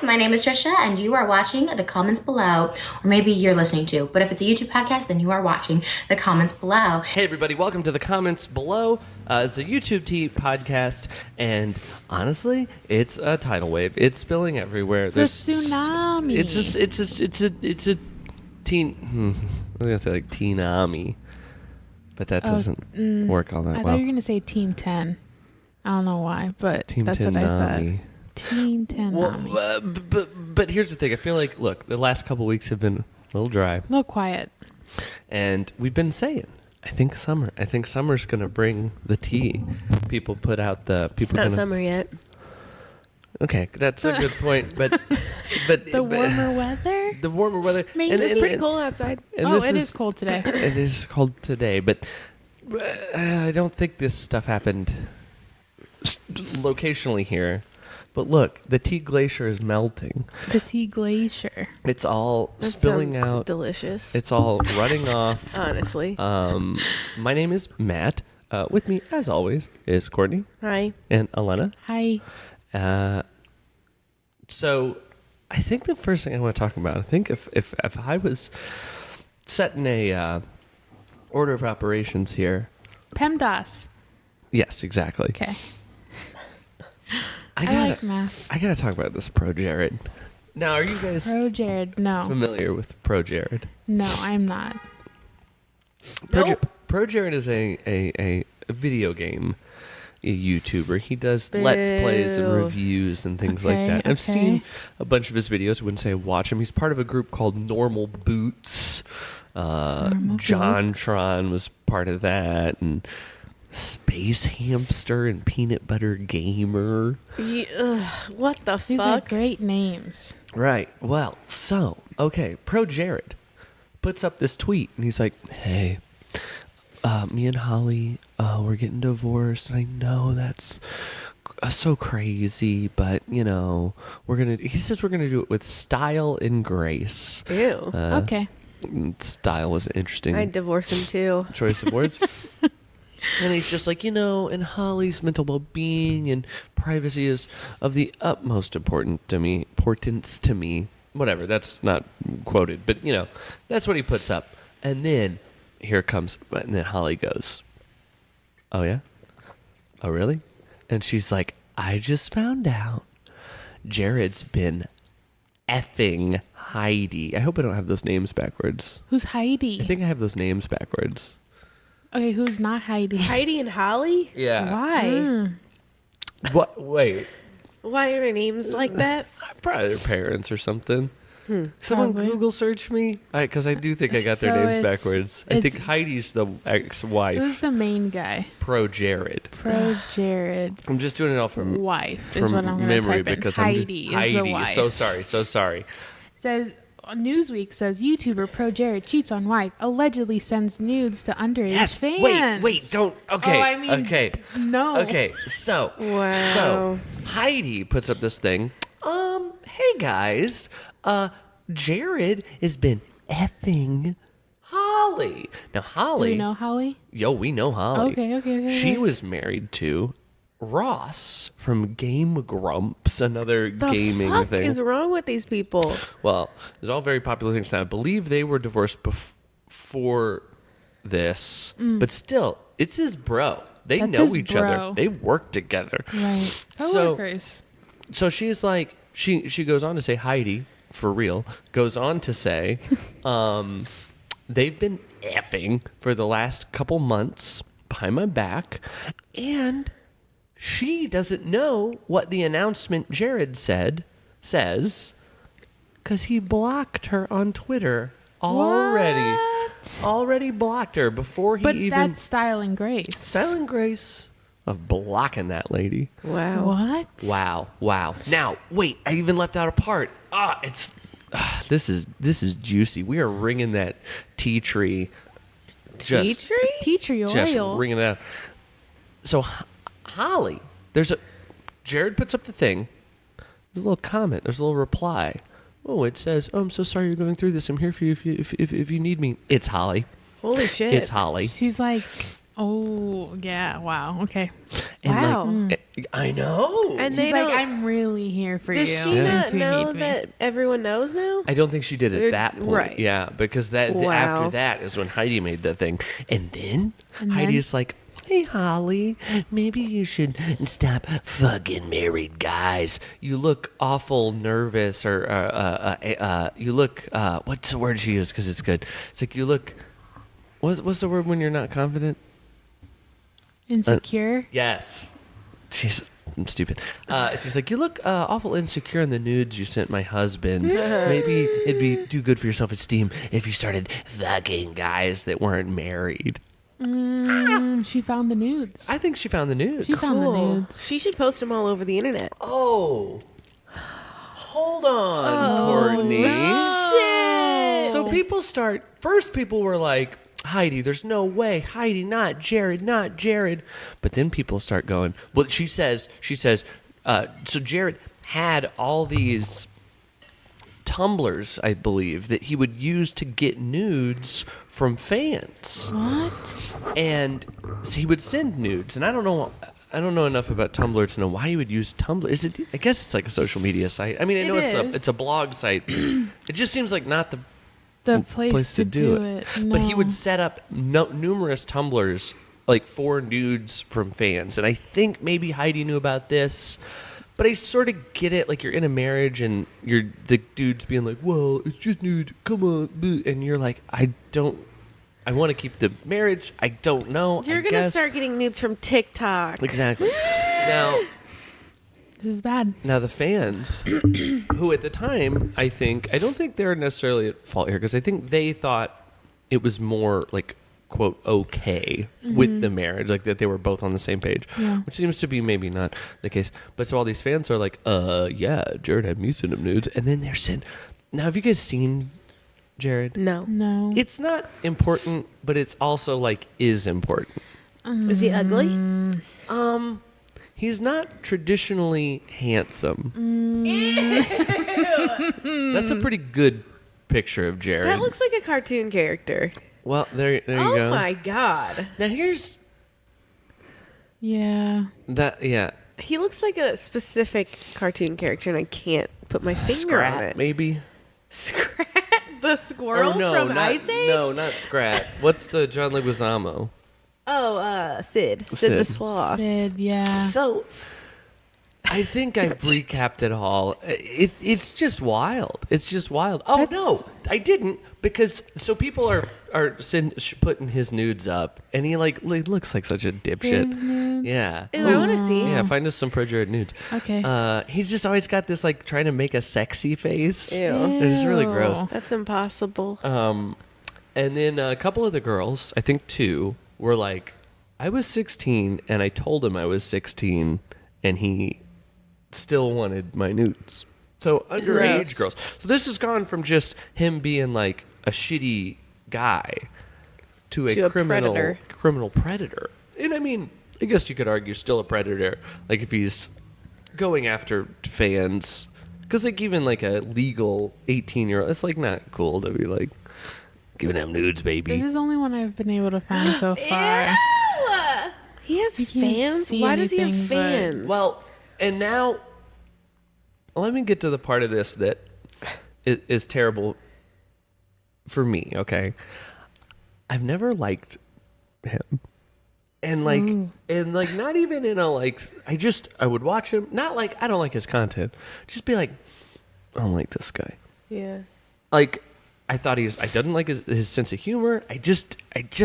my name is Trisha, and you are watching the comments below. Or maybe you're listening to, but if it's a YouTube podcast, then you are watching the comments below. Hey everybody, welcome to the comments below. It's a YouTube podcast, and honestly, it's a tidal wave. It's spilling everywhere. It's a tsunami. It's a teen. I was gonna say like teenami, but that doesn't work all that I well. thought you were gonna say Team 10. I don't know why, but Team that's 10 what I thought. Nami. Team 10 Nami. But here's the thing. I feel like, look, the last couple weeks have been a little dry. A little quiet. And we've been saying, I think summer's going to bring the tea. People put out the... It's not summer yet. Okay, that's a good point. But The warmer weather? The warmer weather. Maybe It's pretty cold outside. It is cold today. It is cold today, but I don't think this stuff happened locationally here. But look, the tea glacier is melting. The tea glacier. It's all That spilling sounds out. delicious. It's all running off. Honestly. My name is Matt. With me, as always, is Courtney Hi. and Elena. Hi. So I think the first thing I want to talk about, I think if I was setting a order of operations here. PEMDAS. Yes, exactly. Okay. I like math. I gotta talk about this ProJared. Now, are you guys ProJared. No. familiar with ProJared? No, I'm not. Nope. ProJared is a video game YouTuber. He does Let's Plays and reviews and things like that. I've seen a bunch of his videos. I wouldn't say watch him. He's part of a group called Normal Boots. JonTron was part of that, and Space Hamster and Peanut Butter Gamer. What the These are fuck? great names. Right. Well, so, okay, ProJared puts up this tweet, and he's like, hey, me and Holly, we're getting divorced, and I know that's so crazy, but, you know, he says we're going to do it with style and grace. Ew. Okay. Style was an interesting I'd divorce him too. choice of words. And he's just like, you know, and Holly's mental well-being and privacy is of the utmost importance to me. Whatever, that's not quoted, but, you know, that's what he puts up. And then and then Holly goes, oh, yeah? Oh, really? And she's like, I just found out Jared's been effing Heidi. I hope I don't have those names backwards. Who's Heidi? I think I have those names backwards. Okay, who's not Heidi? Heidi and Holly? Yeah. Why? What? Wait. Why are their names like that? Probably their parents or something. Someone Probably. Google search me, because I do think I got their So names it's- backwards. I think it's- Heidi's the ex-wife. Who's the main guy? ProJared. ProJared. I'm just doing it all from Wife is what I'm going to memory type in. because Heidi is the wife. So sorry. Says Newsweek says YouTuber ProJared cheats on wife, allegedly sends nudes to underage fans. Wait, don't. Okay, Oh, I mean, okay, no. okay. So, Wow. so Heidi puts up this thing. Hey guys, Jared has been effing Holly. Now Holly. Do you know Holly? Yo, we know Holly. Okay. She was married to Ross from Game Grumps, another The gaming fuck thing. is wrong with these people? Well, there's all very popular things now. I believe they were divorced before this, but still, it's his bro. They That's know his each bro. other. They work together. Right. So- Coworkers. So she's like, she goes on to say, Heidi, for real, goes on to say, they've been effing for the last couple months behind my back, and she doesn't know what the announcement Jared says, because he blocked her on Twitter already. What? Already blocked her before he But even... that's style and grace. Style and grace of blocking that lady. Wow. What? Wow. Now, wait, I even left out a part. This is juicy. We are ringing that tea tree. Tea tree? Tea tree Just oil. ringing it out. So, Holly, Jared puts up the thing. There's a little comment. There's a little reply. Oh, it says, "Oh, I'm so sorry you're going through this. I'm here for you if you need me." It's Holly. Holy shit. It's Holly. She's like, oh, yeah, wow, okay. And Wow. I know. And She's they like, don't. I'm really here for Does you. she if not you know need me." that everyone knows now? I don't think she did at They're- that point. right. Yeah, because that Wow. after that is when Heidi made the thing, and then And Heidi's like, "Hey Holly, maybe you should stop fucking married guys. You look awful nervous, or you look what's the word she used? Because it's good. It's like you look. What's the word when you're not confident? Insecure. Yes. I'm stupid. She's like, you look awful insecure in the nudes you sent my husband. Maybe it'd be too good for your self-esteem if you started fucking guys that weren't married. She found the nudes. I think she found the nudes. She found the Cool. nudes. She should post them all over the internet. Oh. Hold on, Courtney. Shit. So people were like, Heidi, there's no way. Heidi, not Jared, not Jared. But then people start going, well, she says, so Jared had all these tumblers, I believe, that he would use to get nudes from fans. What? And so he would send nudes. And I don't know enough about Tumblr to know why he would use Tumblr. I guess it's like a social media site. I mean, I know is. it's a blog site. It just seems like not the Place to do it. But he No. would set up numerous Tumblrs like for nudes from fans, and I think maybe Heidi knew about this. But I sort of get it. Like you're in a marriage, and the dude's being like, "Well, it's just nude. Come on," and you're like, "I want to keep the marriage. I don't know. You're going to start getting nudes from TikTok. Exactly. Now This is bad. the fans, who at the time, I don't think they're necessarily at fault here, because I think they thought it was more like, quote, okay with the marriage, like that they were both on the same page, which seems to be maybe not the case. But so all these fans are like, yeah, Jared had me send him nudes. And then they're sent. Now, have you guys seen Jared? No. No. It's not important, but it's also like is important. Is he ugly? He's not traditionally handsome. That's a pretty good picture of Jared. That looks like a cartoon character. Well, there you go. Oh my god. Now here's Yeah. that. Yeah, He looks like a specific cartoon character, and I can't put my finger on Scrat it. maybe. Scrat? The squirrel Or no, from not, Ice Age? No, not Scrat. What's the John Leguizamo? Oh, Sid. Sid the Sid. Sloth. Sid, yeah. So, I think I've recapped it all. It's just wild. It's just wild. Oh, no, I didn't, because so people are putting his nudes up, and he looks like such a dipshit. His nudes? Yeah. Ooh, I want to see. Yeah, find us some ProJared nudes. Okay. He's just always got this like trying to make a sexy face. Ew. It's really gross. Ew. That's impossible. And then a couple of the girls, I think two, were like, I was 16 and I told him I was 16 and he still wanted my nudes. So underage Gross. girls. So this has gone from just him being like a shitty guy to To a a criminal predator. And I mean, I guess you could argue still a predator. Like if he's going after fans. Because like even like a legal 18-year-old, it's like not cool to be like giving them nudes, baby. This is the only one I've been able to find so far. Ew! He has You can't fans? see Why does he have anything, but- fans? Well, and now let me get to the part of this that is terrible for me, okay? I've never liked him. And like not even in a like I would watch him, not like I don't like his content. Just be like, I don't like this guy. yeah. Like I didn't like his sense of humor. I just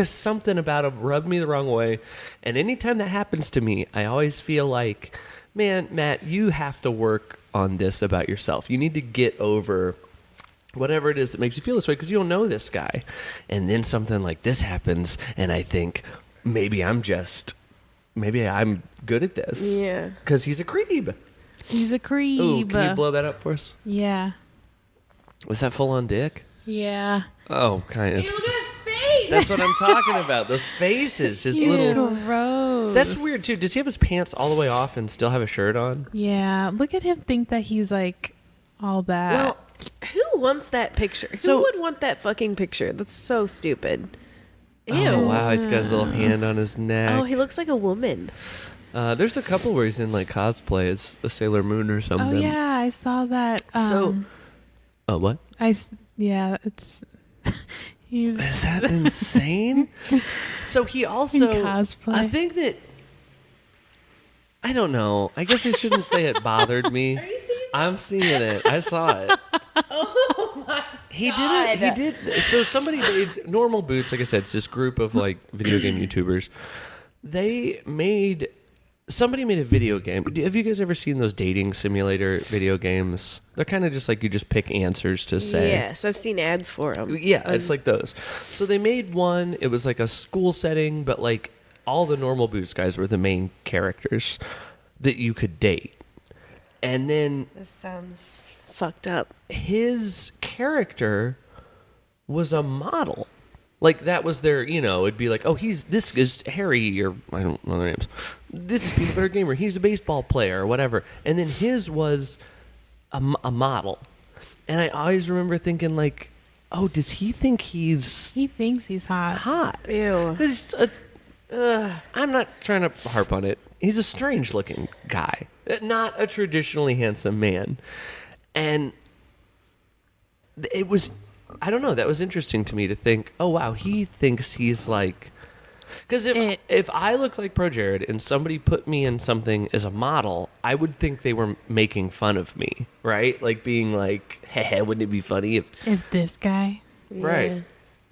something about him rubbed me the wrong way. And anytime that happens to me, I always feel like, man, Matt, you have to work on this about yourself. You need to get over whatever it is that makes you feel this way, because you don't know this guy. And then something like this happens, and I think maybe I'm good at this. Yeah. Because he's a creep. He's a creep. Ooh, can you blow that up for us? Yeah. Was that full on dick? Yeah. Oh, kind of. Look at his face! That's what I'm talking about. Those faces, his He's little. gross. That's weird too. Does he have his pants all the way off and still have a shirt on? Yeah. Look at him think that he's like all that. Well, who wants that picture? So- Who would want that fucking picture? That's so stupid. Ew. Oh wow, he's got his little hand on his neck. Oh, he looks like a woman. There's a couple where he's in like cosplay as a Sailor Moon or something. Oh yeah, I saw that. What? Yeah, it's he's Is that insane? So he also in cosplay. I think that I don't know. I guess I shouldn't say it bothered me. Are you seeing I'm seeing it. I saw it. Oh my He did. So somebody made Normal Boots. Like I said, it's this group of like video game YouTubers. Somebody made a video game. Have you guys ever seen those dating simulator video games? They're kind of just like you just pick answers to say. Yes, I've seen ads for them. Yeah, it's like those. So they made one. It was like a school setting, but like all the Normal Boots guys were the main characters that you could date. And then This sounds fucked up. his character was a model. Like that was their, it'd be like, oh, this is Harry, or I don't know their names. This is Peanut Butter Gamer. He's a baseball player or whatever. And then his was a model. And I always remember thinking like, oh, does he think he's He thinks he's hot. hot? Ew. 'Cause I'm not trying to harp on it. He's a strange looking guy, not a traditionally handsome man. And it was, I don't know, that was interesting to me to think, oh, wow, he thinks he's like, because if I looked like ProJared and somebody put me in something as a model, I would think they were making fun of me, right? Like being like, heh, wouldn't it be funny If this guy. right. Yeah.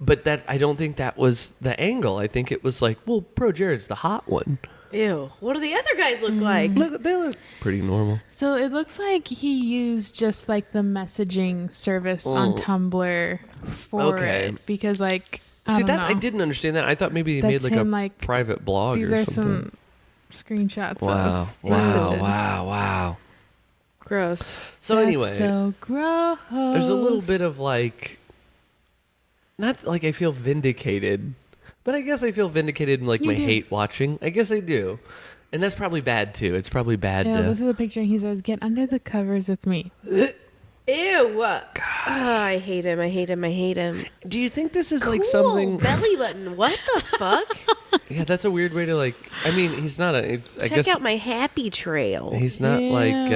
But I don't think that was the angle. I think it was like, well, ProJared's the hot one. Ew. What do the other guys look like? They look pretty normal. So it looks like he used just like the messaging service on Tumblr for Okay. it because like See, don't know. I didn't understand that. I thought maybe he That's made like him, a like, private blog These or are something. some screenshots. Wow. Of Wow. messages. Wow. Gross. So That's anyway, so gross. there's a little bit of like, not like I feel vindicated, but I guess I feel vindicated in like You my do. hate watching. I guess I do. And that's probably bad too. It's probably bad Yeah, to. this is a picture. He says, "Get under the covers with me." Ew. I hate him. I hate him. I hate him. Do you think this is like Cool. something? Belly button. What the fuck? Yeah, that's a weird way to like. I mean, he's not a. It's, I Check guess out my happy trail. he's not like Ew.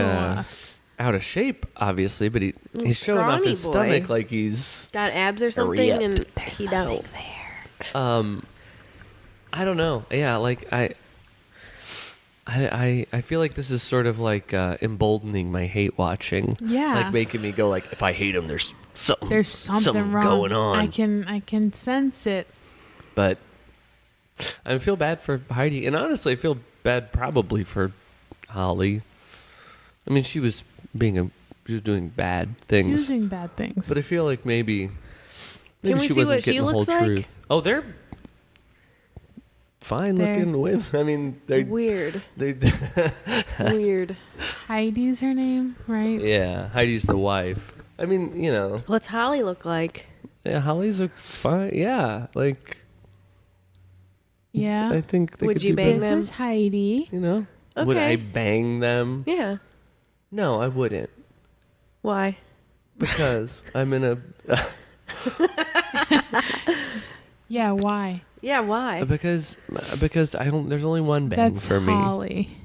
out of shape, obviously, but he's showing off Scrawny his boy. stomach like he's. Got abs or something, ripped. and he don't. I don't know. Yeah, like I feel like this is sort of like emboldening my hate watching. Yeah. Like making me go like, if I hate him, there's something. There's something wrong going on. I can sense it. But I feel bad for Heidi, and honestly, I feel bad probably for Holly. I mean, she was doing bad things. She was doing bad things. But I feel like maybe Can we she see wasn't what she getting the whole looks like? truth. Oh, they're fine They're- looking women. I mean, they're Weird. they. Weird. Heidi's her name, right? Yeah, Heidi's the wife. I mean, What's Holly look like? yeah, Holly's a fine. Yeah, like Yeah. I think they Would could you do bang better. This them? is Heidi. Would I Okay. bang them? Yeah. No, I wouldn't, Why? because I'm in a Yeah, why? Yeah, why? because I don't. There's only one bang That's for me. Holly.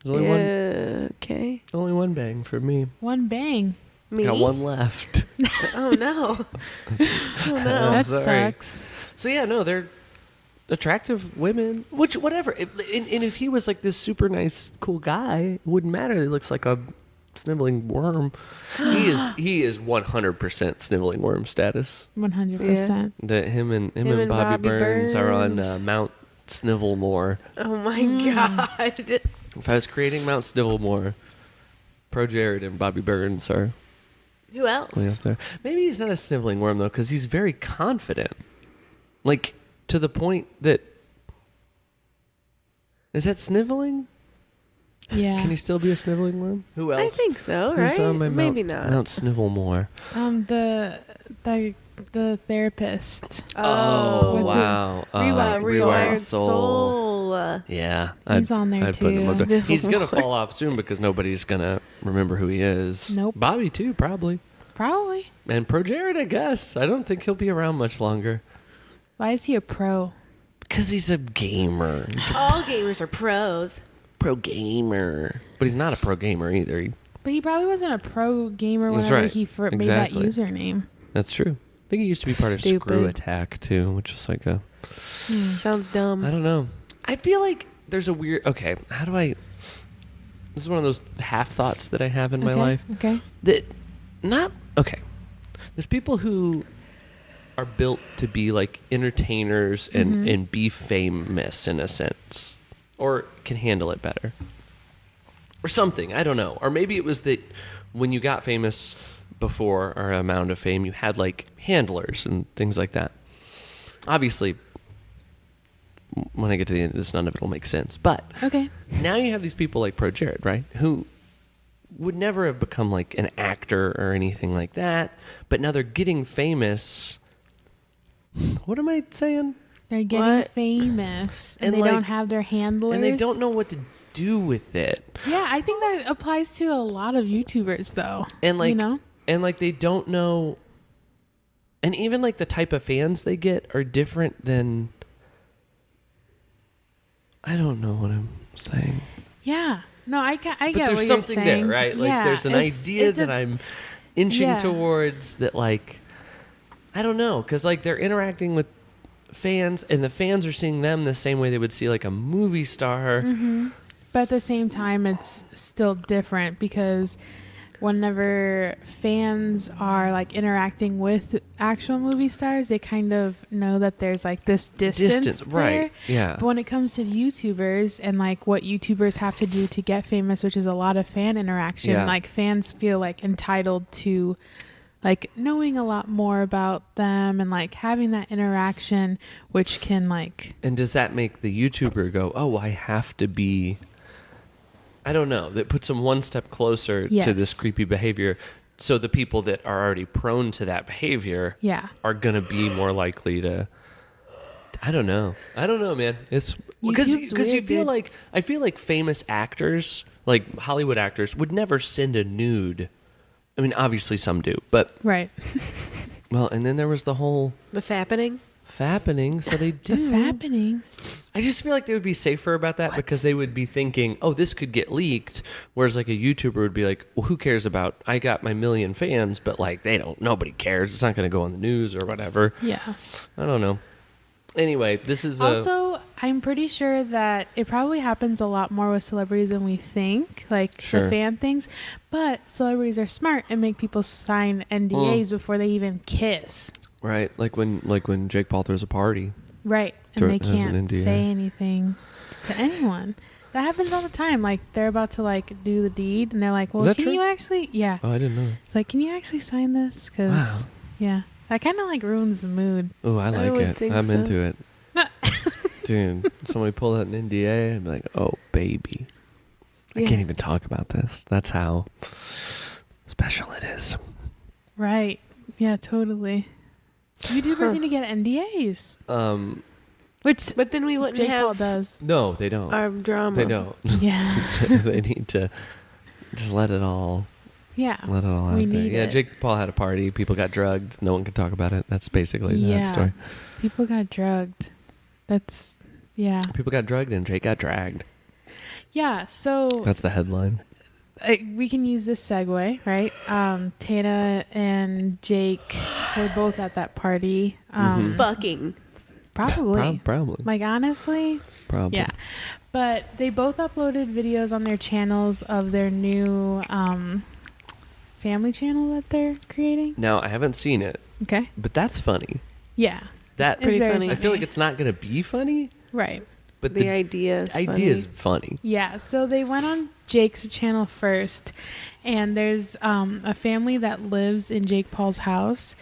There's only Okay. only one bang for me. One bang. Me? Got one left. Oh no. Oh no. That sorry. sucks. So yeah, no, they're attractive women. Which whatever. And if he was like this super nice, cool guy, it wouldn't matter. He looks like a sniveling worm. He is 100% sniveling worm status. 100%. That him and Bobby Burns are on Mount Snivelmore. Oh my god. If I was creating Mount Snivelmore, ProJared and Bobby Burns are Who way else? up there. Maybe he's not a sniveling worm though, because he's very confident. Like to the point that is that sniveling? Yeah. Can he still be a sniveling worm? Who else? I think so, Who's right? on my Maybe not. Mount Snivelmore. The therapist. Oh, What's it? wow. Rewired Soul. Yeah. He's on there, I'd put him too. up there. He's going to fall off soon because nobody's going to remember who he is. Nope. Bobby, too, probably. Probably. And ProJared, I guess. I don't think he'll be around much longer. Why is he a pro? Because he's a gamer. He's a All gamers are pros. pro gamer. But he's not a pro gamer either. But he probably wasn't a pro gamer That's whenever right. he made that Exactly. username. That's true. I think he used to be part of Screw Stupid. Attack too, which is like a... Sounds dumb. I don't know. I feel like there's a weird... Okay, how do I... This is one of those half thoughts that I have in my life. Okay. That not... Okay. There's people who are built to be like entertainers and be famous in a sense. Or can handle it better. Or something. I don't know. Or maybe it was that when you got famous before or amount of fame, you had like handlers and things like that. Obviously, when I get to the end of this, none of it will make sense. But Okay. now you have these people like ProJared, right? Who would never have become like an actor or anything like that. But now they're getting famous. What am I saying? They're getting What? famous and And, they like- don't have their handlers. And they don't know what to do with it. Yeah, I think that applies to a lot of YouTubers though. And like you know? and like they don't know, and even like the type of fans they get are different than, I don't know what I'm saying. Yeah. No, I get But what there's you're something saying. there, right? Like Yeah, there's an idea that I'm inching Yeah. towards that, like, I don't know, because like they're interacting with fans and the fans are seeing them the same way they would see like a movie star. But at the same time, it's still different because whenever fans are like interacting with actual movie stars, they kind of know that there's like this distance there. Right? Yeah. But when it comes to YouTubers and like what YouTubers have to do to get famous, which is a lot of fan interaction, Yeah. like fans feel like entitled to like knowing a lot more about them and like having that interaction, which can like, And does that make the YouTuber go, "Oh, I have to be"? I don't know. That puts them one step closer to this Yes. creepy behavior. So the people that are already prone to that behavior yeah. are going to be more likely to. I don't know, man. It's because YouTube's you weird, feel dude. like I feel like famous actors, like Hollywood actors, would never send a nude. I mean, obviously some do, but Right. well, and then there was the whole The fappening. fappening, so they do. The fappening. I just feel like they would be safer about that because they would be thinking, oh, this could get leaked. Whereas like a YouTuber would be like, well, who cares about, I got my million fans, but like nobody cares. It's not going to go on the news or whatever. Yeah. I don't know. Anyway, this is Also, I'm pretty sure that it probably happens a lot more with celebrities than we think, like Sure. the fan things. But celebrities are smart and make people sign NDAs before they even kiss. right. Like when Jake Paul throws a party. Right. Sure, And it they has an can't NDA. say anything to anyone. That happens all the time. Like they're about to like do the deed and they're like, well, Is that can true? you actually, yeah. Oh, I didn't know. It's like, can you actually sign this? Because, Wow. yeah, that kind of like ruins the mood. Oh, I like would it. think I'm so. into it. Dude, somebody pull out an NDA and be like, oh, baby. I Yeah. can't even talk about this. That's how special it is. Right. Yeah, totally. YouTubers need to get NDAs. Which But then we wouldn't Jake Paul have does. No, they don't. our drama. They don't. Yeah. They need to just let it all Yeah. out We there. need Yeah, it. Jake Paul had a party. People got drugged. No one could talk about it. That's basically the Yeah. story. People got drugged. That's, yeah. People got drugged and Jake got dragged. Yeah. So That's the headline. we can use this segue, right? Tana and Jake were both at that party. Mhm. Fucking. Probably. Probably. Like, honestly, Probably. yeah. But they both uploaded videos on their channels of their new family channel that they're creating. Now, I haven't seen it, Okay. but that's funny. Yeah. That It's pretty very funny. I feel like it's not going to be funny, right. but The idea is idea is funny. Yeah, so they went on Jake's channel first, and there's a family that lives in Jake Paul's house,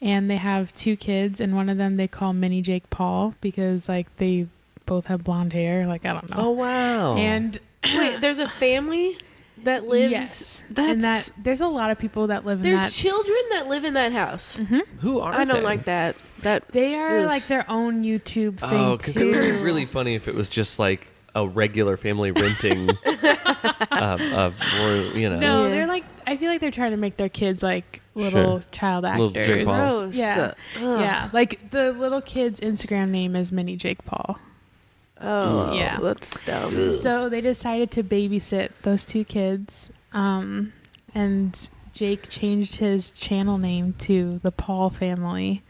and they have 2 kids, and one of them they call Mini Jake Paul because like they both have blonde hair. Like, I don't know. Oh, wow. And Wait, there's a family that lives. yes, That's, and that there's a lot of people that live in there's that. children that live in that house. Who are I don't they? like that. That They are Ugh. like their own YouTube thing Oh, because it would be too. really funny if it was just like a regular family renting No, Yeah. they're like, I feel like they're trying to make their kids like little child Little actors. Jake Paul. Gross. Yeah. Ugh. Yeah. Like the little kid's Instagram name is Mini Jake Paul. Oh, Yeah. that's dumb. So they decided to babysit those two kids. And Jake changed his channel name to the Paul family.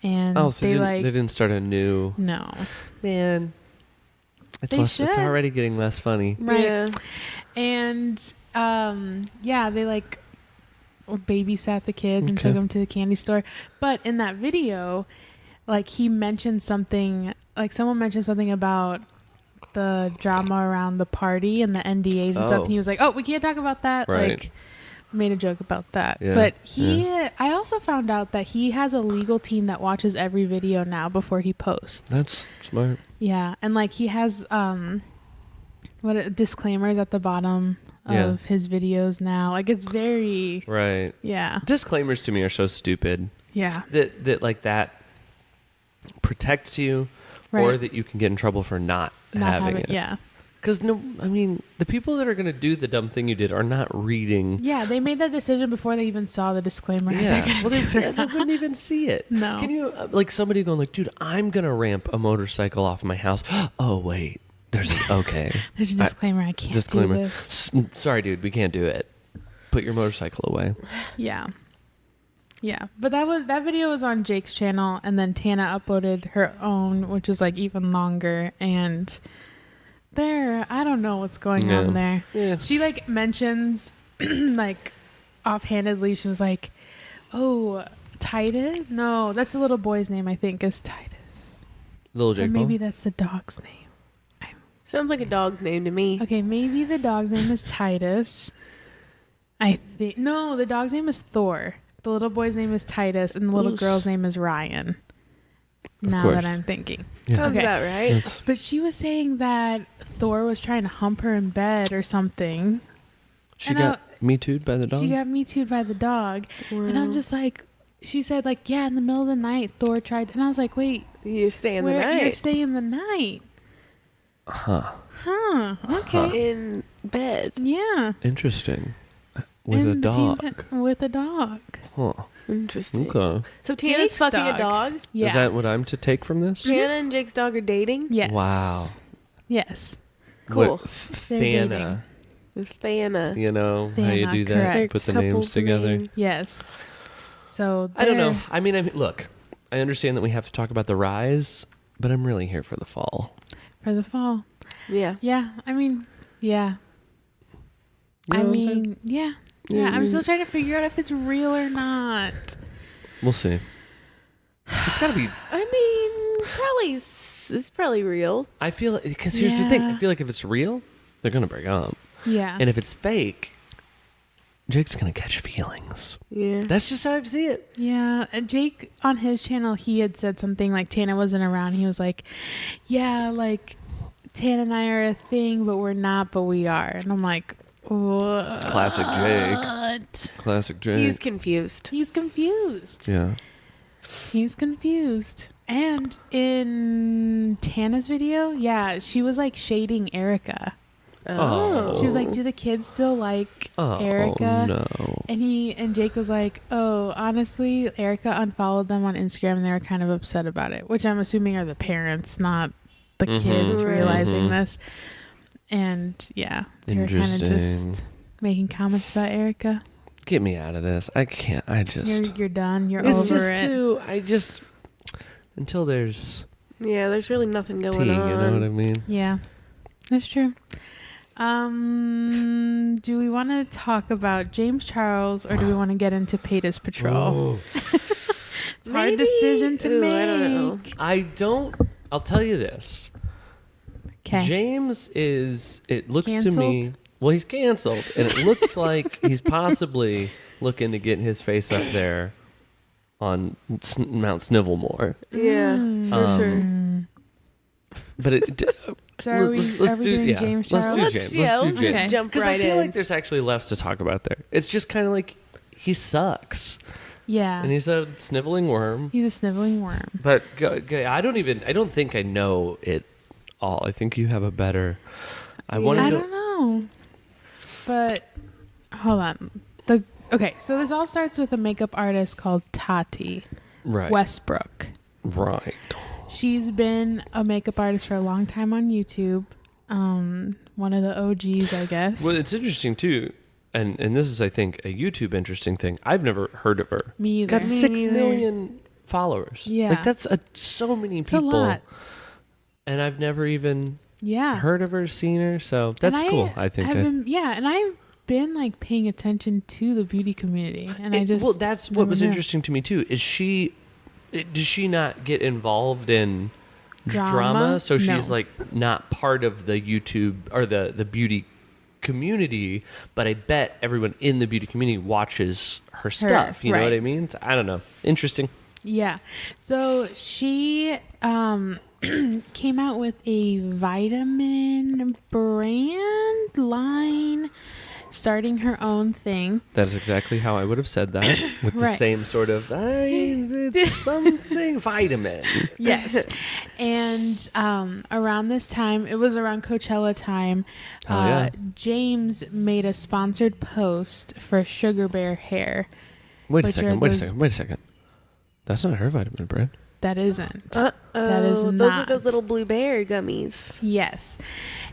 And Oh, so they they didn't start a new... no. Man. They It's should. already getting less funny. Right. Yeah. And they like babysat the kids and Okay. took them to the candy store. But in that video, like he mentioned something, like someone mentioned something about the drama around the party and the NDAs and stuff. Oh. And he was like, "Oh, we can't talk about that." Right. Like made a joke about that. Yeah, But I also found out that he has a legal team that watches every video now before he posts. That's smart. Yeah, and like he has disclaimers at the bottom of his videos now. Like it's very Right. yeah. Disclaimers to me are so stupid. Yeah. That protects you, or Right. that you can get in trouble for not Not having it. Yeah. Because the people that are going to do the dumb thing you did are not reading. Yeah, they made that decision before they even saw the disclaimer. if they're gonna well, do it or they not. wouldn't even see it. No. Can you like somebody going like, dude, I'm gonna ramp a motorcycle off my house? Oh wait, there's an okay. There's a disclaimer. I can't Disclaimer. do this. Sorry, dude, we can't do it. Put your motorcycle away. Yeah. Yeah, but that video was on Jake's channel, and then Tana uploaded her own, which is like even longer, and I don't know what's going on there. Yeah. She like mentions like offhandedly, she was like, "Oh, Titus? No, that's the little boy's name. I think is Titus, Little or Jake maybe Paul? that's the dog's name. Sounds like a dog's name to me. Okay, maybe the dog's name is Titus. I think no, the dog's name is Thor. The little boy's name is Titus, and the little girl's name is Ryan. Now course. that I'm thinking. Yeah. Sounds Okay. about right. That's- But she was saying that Thor was trying to hump her in bed or something. She And got Me Too'd by the dog? She got Me Too'd by the dog. And I'm just like, she said like, yeah, in the middle of the night, Thor tried. And I was like, wait, You stay in the where you're night staying the night? Huh. Okay. in bed. Yeah. Interesting. With In a the teen dog. with a dog. Huh. Interesting. Okay. So Tana's Jake's fucking dog. a dog. Yeah. Is that what I'm to take from this? Tana and Jake's dog are dating. Yes. Wow. Yes. Cool. They're Thana. With Thana. You know how you Thana, do that? correct. Put the Their names couple's together. name. Yes. So I don't know. they're- I mean, look, I understand that we have to talk about the rise, but I'm really here for the fall. For the fall. Yeah. Yeah. I mean, yeah. You know I what I'm saying? mean, yeah. Yeah, Yeah. I I'm mean- still trying to figure out if it's real or not. We'll see. It's got to be. I mean, probably it's probably real. I feel because here's the thing. I Yeah. feel like if it's real, they're gonna break up, Yeah. and if it's fake, Jake's gonna catch feelings. Yeah. That's just how I see it. Yeah, Jake on his channel, he had said something like Tana wasn't around. He was like, "Yeah, like Tana and I are a thing, but we're not, but we are." And I'm like, "What?" Classic Jake. Classic Jake. He's confused. He's confused. yeah. He's confused. And in Tana's video, yeah, she was like shading Erica. Oh. She was like, "Do the kids still like Oh Erica?" no. And Jake was like, "Oh, honestly, Erica unfollowed them on Instagram and they were kind of upset about it," which I'm assuming are the parents, not the kids Right. realizing this. And yeah, they were kind of Interesting. just making comments about Erica. Get me out of this. I can't. I just. You're done. You're It's over just it. too. I just. Until there's Yeah, there's really nothing going tea, you on. know what I mean? Yeah, that's true. Do we want to talk about James Charles or do we want to get into Peta's Patrol? It's a hard Maybe- decision to Ooh, make. I don't know. I don't. I'll tell you this. Okay. James is. It looks to Canceled? me. Well, he's canceled, and it looks like he's possibly looking to get his face up there on Mount Snivelmore. Yeah, for Um, sure. But it. So are we doing James Let's Charles? do Let's, James. yeah, let's let's do James. just Okay. jump Because right I feel in. like there's actually less to talk about there. It's just kind of like he sucks, Yeah. and he's a sniveling worm. He's a sniveling worm. But I don't think I know it all. I think you have a better. I wanted I to. don't know. But hold on. So this all starts with a makeup artist called Tati Right. Westbrook. Right. She's been a makeup artist for a long time on YouTube. One of the OGs, I guess. Well, it's interesting too, and this is, I think, a YouTube interesting thing. I've never heard of her. Me either. Got 6 million followers. Yeah. Like that's so many It's people. a lot. And I've never even Yeah. heard of her, seen her. So that's cool. I think. And I've been like paying attention to the beauty community, and I just that's what was interesting to me too. Does she not get involved in drama? So she's No. like not part of the YouTube or the beauty community, but I bet everyone in the beauty community watches her stuff. You know what I mean? I don't know. Interesting. Yeah. So she came out with a vitamin brand line, starting her own thing. That is exactly how I would have said that, with the Right. same sort of, it's something vitamin. Yes. And around this time, it was around Coachella time, James made a sponsored post for Sugar Bear hair. Wait a Which are second. That's not her vitamin brand. That isn't. Uh-oh. That is Those not. are those little blue bear gummies. Yes.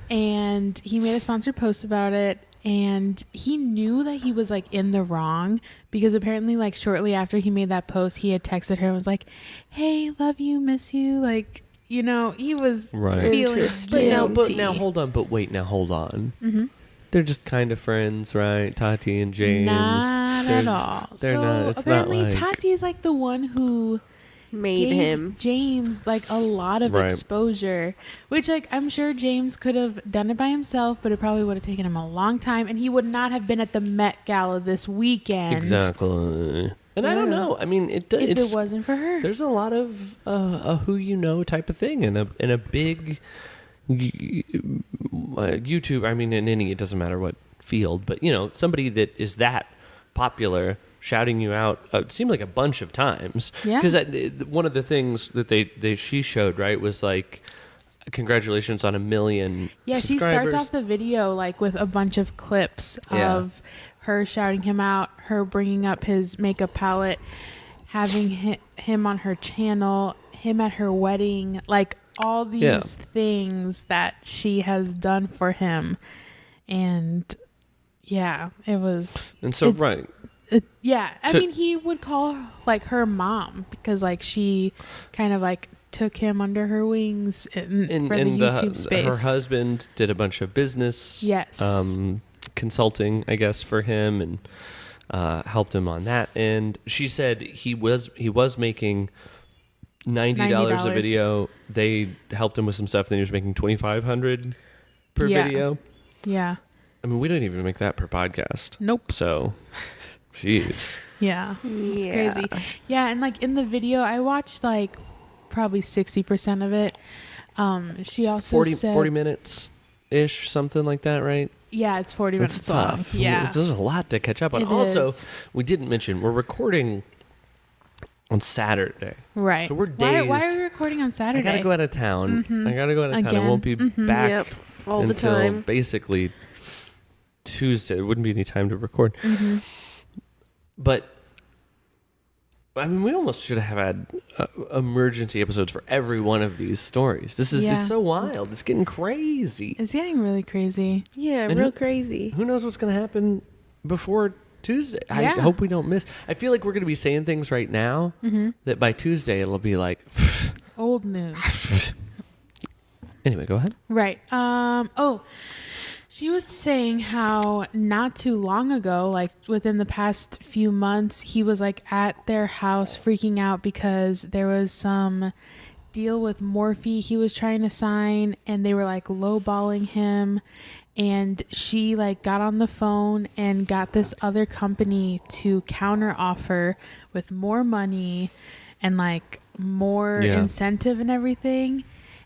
And he made a sponsored post about it. And he knew that he was like in the wrong, because apparently like shortly after he made that post, he had texted her and was like, "Hey, love you, miss you." Like, you know, he was feeling Interesting. guilty. Now hold on. Mm-hmm. They're just kind of friends, right? Tati and James. Not at all. They're so not. It's apparently not like Tati is like the one who Made gave him. James like a lot of Right. exposure, which like I'm sure James could have done it by himself, but it probably would have taken him a long time, and he would not have been at the Met Gala this weekend. Exactly. And I don't know. I mean, if it wasn't for her. There's a lot of a who you know type of thing in a big YouTube. I mean, it doesn't matter what field, but you know, somebody that is that popular shouting you out, it seemed like a bunch of times. Yeah. Because one of the things that she showed, right, was like, congratulations on 1 million Yeah, she subscribers. starts off the video like with a bunch of clips of her shouting him out, her bringing up his makeup palette, having him on her channel, him at her wedding, like all these things that she has done for him. And yeah, it was. And so, right. I mean, he would call like her mom, because like she kind of like took him under her wings for the YouTube space. Her husband did a bunch of business consulting, I guess, for him, and helped him on that. And she said he was making $90 a video. They helped him with some stuff. Then he was making $2,500 per video. Yeah. I mean, we don't even make that per podcast. Nope. So, jeez. Yeah, it's crazy. Yeah, and like in the video, I watched like probably 60% of it. She also said 40 minutes ish, something like that, right? Yeah, it's 40 minutes It's long. tough. Yeah, There's a lot to catch up on. It Also, is. we didn't mention we're recording on Saturday. right. So we're Why days. are we recording on I Saturday? gotta go out of town. Mhm. I gotta go out of town. I Again. won't be back Yep. All the until time. basically Tuesday. It wouldn't be any time to record. Mhm. But I mean, we almost should have had emergency episodes for every one of these stories. This is just so wild. It's getting crazy. It's getting really crazy. Yeah, And real crazy. Who knows what's going to happen before Tuesday? I Yeah. hope we don't miss. I feel like we're going to be saying things right now that by Tuesday it'll be like. Old news. Anyway, go ahead. Right. She was saying how not too long ago, like within the past few months, he was like at their house freaking out because there was some deal with Morphe he was trying to sign, and they were like lowballing him. And she like got on the phone and got this other company to counter offer with more money and like more incentive and everything.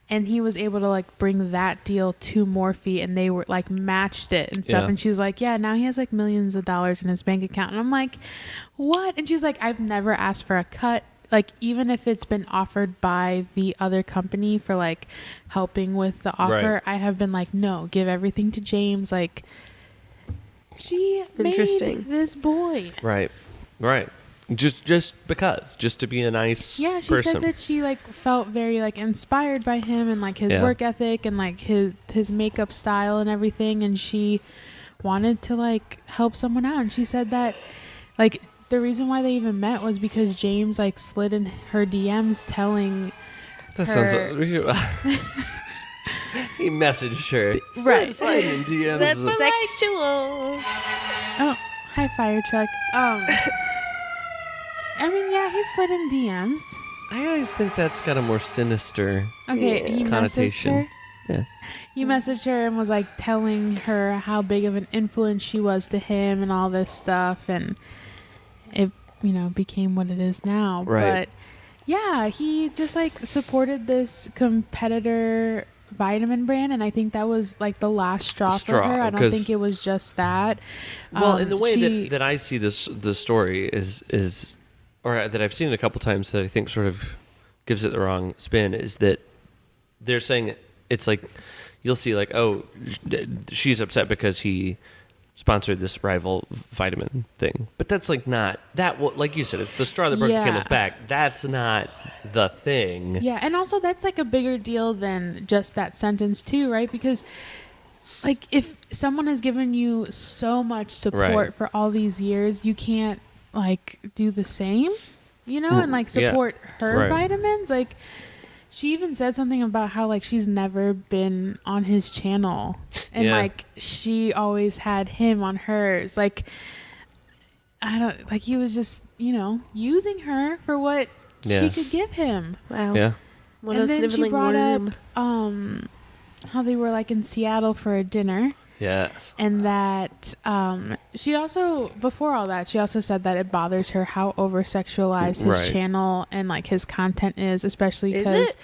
And he was able to like bring that deal to Morphe, and they were like matched it and stuff. Yeah. And she was like, yeah, now he has like millions of dollars in his bank account. And I'm like, what? And she was like, I've never asked for a cut. Like, even if it's been offered by the other company for like helping with the offer, Right. I have been like, no, give everything to James. Like, She Interesting. made this boy. Right. Just to be a nice Yeah, she person. said that she like felt very like inspired by him and like his Yeah. work ethic and like his makeup style and everything, and she wanted to like help someone out. And she said that like the reason why they even met was because James like slid in her DMs telling That her. sounds. He messaged her. Right. Sliding in DMs. That's sexual. Oh, hi fire truck. I mean, yeah, he slid in DMs. I always think that's got a more sinister Okay, he messaged connotation. her. Yeah. He messaged her and was like telling her how big of an influence she was to him and all this stuff, and it became what it is now. Right. But yeah, he just like supported this competitor vitamin brand, and I think that was like the last straw for her. I don't think it was just that. Well, in the way that I see the story is, or that I've seen it a couple times that I think sort of gives it the wrong spin, is that they're saying it's like you'll see like, oh, she's upset because he sponsored this rival vitamin thing, but that's like not that. Like you said, it's the straw that broke the camel's back. That's not the thing. Yeah, and also that's like a bigger deal than just that sentence too, right? Because like if someone has given you so much support Right. for all these years, you can't like do the same, and like support her Right. vitamins. Like she even said something about how like she's never been on his channel, and like she always had him on hers. Like I don't like he was just using her for what she could give him. Wow. Yeah. What And a then she sniveling brought worm. up how they were like in Seattle for a dinner, Yes. and that she also, before all that, she also said that it bothers her how over sexualized his Right. channel and like his content is, especially Is because it?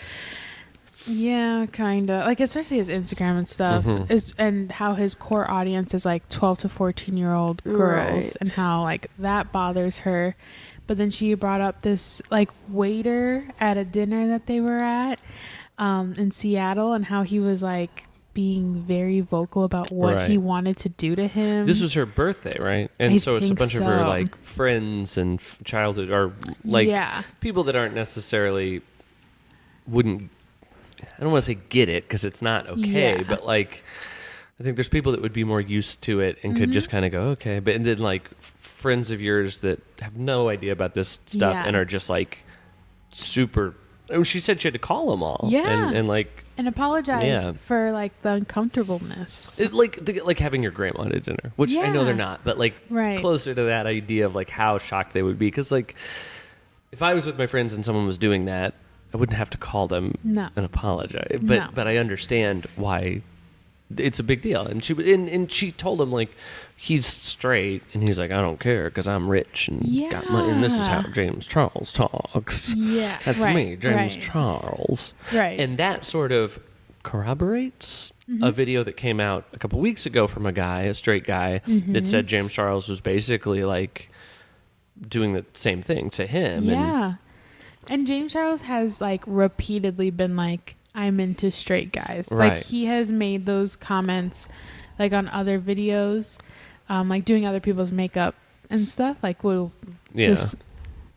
yeah, kind of like especially his Instagram and stuff and how his core audience is like 12 to 14-year-old girls, Right. and how like that bothers her. But then she brought up this like waiter at a dinner that they were at in Seattle, and how he was like being very vocal about what Right. he wanted to do to him. This was her birthday, right? And I so it's a think bunch of her so. like friends and childhood, or like Yeah. people that aren't necessarily wouldn't. I don't want to say get it because it's not okay, Yeah. but like I think there's people that would be more used to it and could just kind of go okay, but and then like friends of yours that have no idea about this stuff Yeah. and are just like super. Oh, she said she had to call them all. Yeah. and like and apologize Yeah. for like the uncomfortableness. like having your grandma at dinner, which I know they're Yeah. not, but like Right. closer to that idea of like how shocked they would be. Because like if I was with my friends and someone was doing that, I wouldn't have to call them No. and apologize. No. But I understand why it's a big deal. And she told him like he's straight, and he's like, I don't care because I'm rich and got money, and this is how Yeah. James Charles talks. Yeah, That's right, me, James right. Charles. Right. And that sort of corroborates Mm-hmm. a video that came out a couple weeks ago from a straight guy, Mm-hmm. that said James Charles was basically like doing the same thing to him. Yeah. And James Charles has like repeatedly been like, I'm into straight guys. Right. Like he has made those comments like on other videos, like doing other people's makeup and stuff. Like we'll just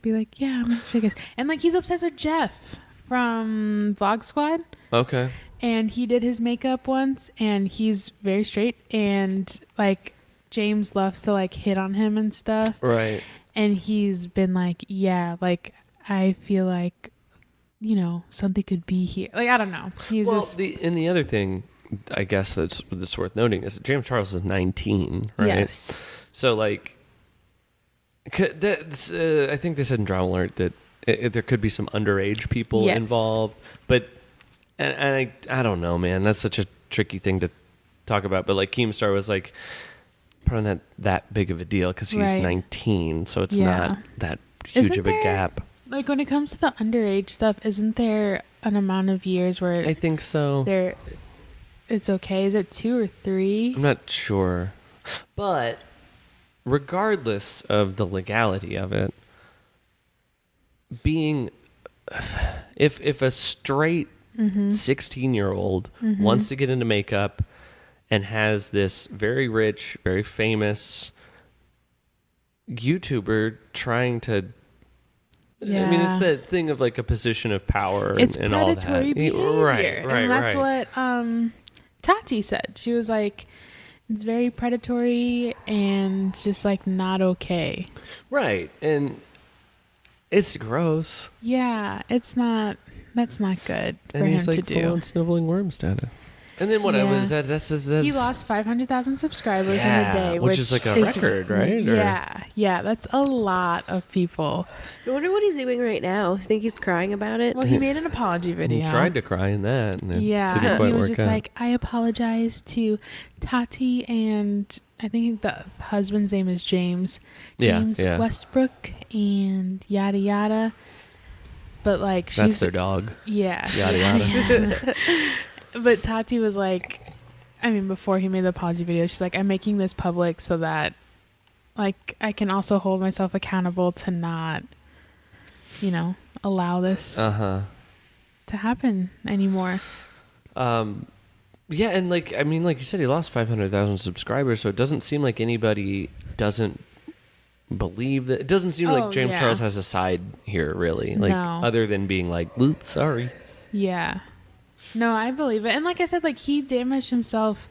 be like, yeah, I'm into straight guys. And like he's obsessed with Jeff from Vlog Squad. Okay. And he did his makeup once, and he's very straight, and like James loves to like hit on him and stuff. Right. And he's been like, yeah, like I feel like, something could be here. Like, I don't know. He's just, the other thing, I guess that's worth noting is that James Charles is 19, right? yes. So like, that's, I think they said in Drama Alert that there could be some underage people Yes. involved, but and I don't know, man. That's such a tricky thing to talk about. But like Keemstar was like, probably not that big of a deal because he's Right. 19, so it's Yeah. not that huge Isn't of a there- gap. Like when it comes to the underage stuff, isn't there an amount of years where I think so. it's okay? Is it 2 or 3? I'm not sure. But regardless of the legality of it, being if a straight 16-year-old wants to get into makeup and has this very rich, very famous YouTuber trying to. Yeah. I mean, it's that thing of like a position of power It's and all that. predatory behavior. Right. And that's what Tati said. She was like, it's very predatory and just like not okay. Right. And it's gross. Yeah, that's not good for And him he's like to do. full on sniveling worm status. And then what Yeah. was that? That's He lost 500,000 subscribers in a day, which is like a record, right? Yeah, that's a lot of people. I wonder what he's doing right now. I think he's crying about it. Well, he made an apology video. He tried to cry in that. And it didn't He quite was work just out. like, I apologize to Tati, and I think the husband's name is James. Yeah, James yeah. Westbrook and yada yada. But like she's That's their dog. Yeah. Yada yada. But Tati was like, I mean, before he made the apology video, she's like, I'm making this public so that like I can also hold myself accountable to not, allow this to happen anymore. Yeah, and like you said, he lost 500,000 subscribers, so it doesn't seem like anybody doesn't believe that. It doesn't seem like James Charles has a side here, really. Like No. other than being like, "Oops, sorry." Yeah. No, I believe it. And like I said, like he damaged himself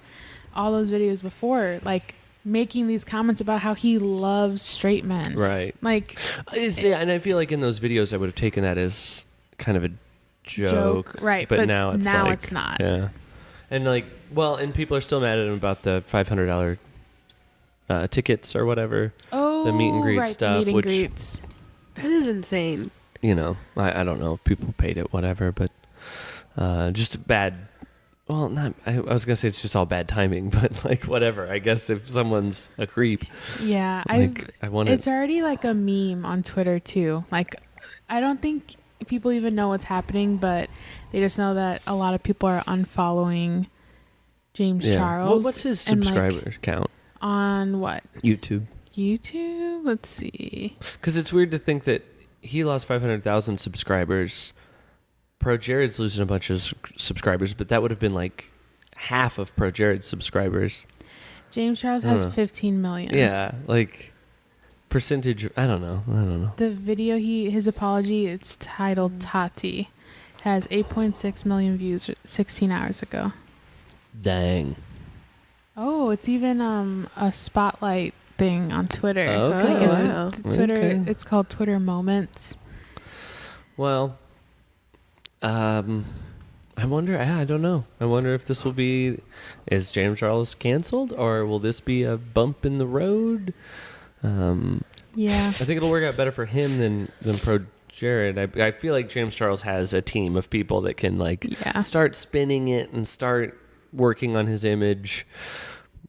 all those videos before, like making these comments about how he loves straight men. Right. Like And I feel like in those videos I would have taken that as kind of a joke. right? But now it's now like, it's not. Yeah. And like, and people are still mad at him about the $500 tickets or whatever. Oh, the meet and greet right, stuff, meet and which greets. That is insane. I don't know if people paid it, whatever, but just bad. Well, not. I was gonna say it's just all bad timing, but like whatever. I guess if someone's a creep, Yeah, I want it's already like a meme on Twitter too. Like, I don't think people even know what's happening, but they just know that a lot of people are unfollowing James Charles. What's his and, like, subscriber count on what? YouTube? YouTube? Let's see. Because it's weird to think that he lost 500,000 subscribers. ProJared's losing a bunch of subscribers, but that would have been like half of ProJared's subscribers. James Charles has 15 million. Yeah, like percentage. I don't know. The video his apology, it's titled Tati, has 8.6 million views 16 hours ago. Dang. Oh, it's even a spotlight thing on Twitter. Okay. Like it's Wow. Twitter. Okay. It's called Twitter Moments. Well, I wonder. I don't know. I wonder if this will be. Is James Charles canceled, or will this be a bump in the road? Yeah. I think it'll work out better for him than ProJared. I feel like James Charles has a team of people that can start spinning it and start working on his image.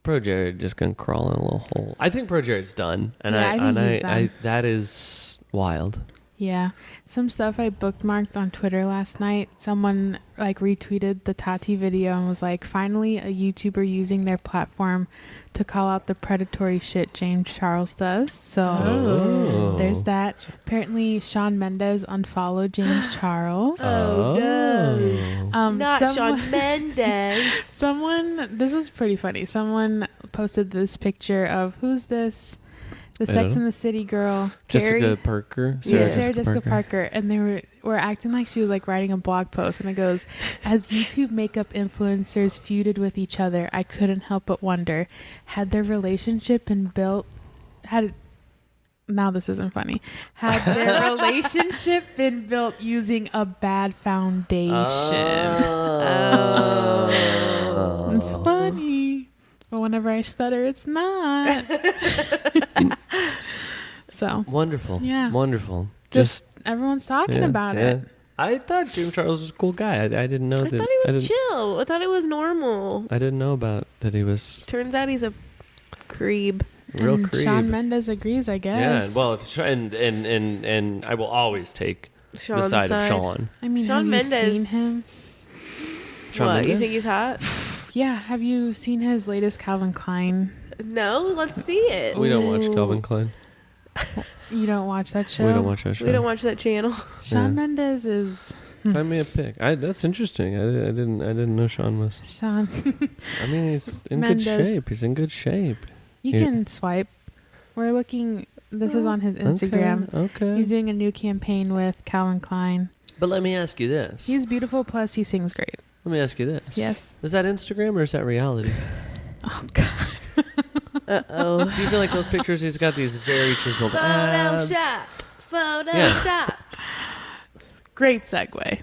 ProJared just gonna crawl in a little hole. I think ProJared's done, and I think he's done. that is wild. Yeah. Some stuff I bookmarked on Twitter last night. Someone retweeted the Tati video and was like, finally a YouTuber using their platform to call out the predatory shit James Charles does. So there's that. Apparently Shawn Mendes unfollowed James Charles. Not Shawn Mendes. This was pretty funny. Someone posted this picture of, who's this? The Sex and the City girl. Jessica Parker. Sarah Jessica Parker. And they were acting like she was writing a blog post. And it goes, as YouTube makeup influencers feuded with each other, I couldn't help but wonder, had their relationship been built... Now this isn't funny. Had their relationship been built using a bad foundation? It's funny. But whenever I stutter, it's not. So Wonderful. Yeah. Wonderful. Just everyone's talking about it. I thought James Charles was a cool guy. I didn't know I thought he was chill. I thought it was normal. I didn't know about that he was. Turns out he's a creep. Real and creep. Shawn Mendes agrees, I guess. Yeah, well, and I will always take Shawn's the side of Shawn. I mean, Shawn have you Mendes. seen him? Shawn What? Mendes? You think he's hot? Yeah, have you seen his latest Calvin Klein? No, let's see it. We don't watch Ooh. Calvin Klein. You don't watch that show? We don't watch that show. We don't watch that channel. Shawn Yeah. Mendes is Find me a pic. That's interesting. I didn't know Sean was. Sean. I mean, he's in Mendes. good shape. He's in good shape. You can swipe. We're looking. This is on his Instagram. Okay. He's doing a new campaign with Calvin Klein. But let me ask you this. He's beautiful. Plus, he sings great. Let me ask you this. Yes. Is that Instagram or is that reality? Oh God. Uh-oh. Do you feel like those pictures? He's got these very chiseled abs. Photoshop. Great segue.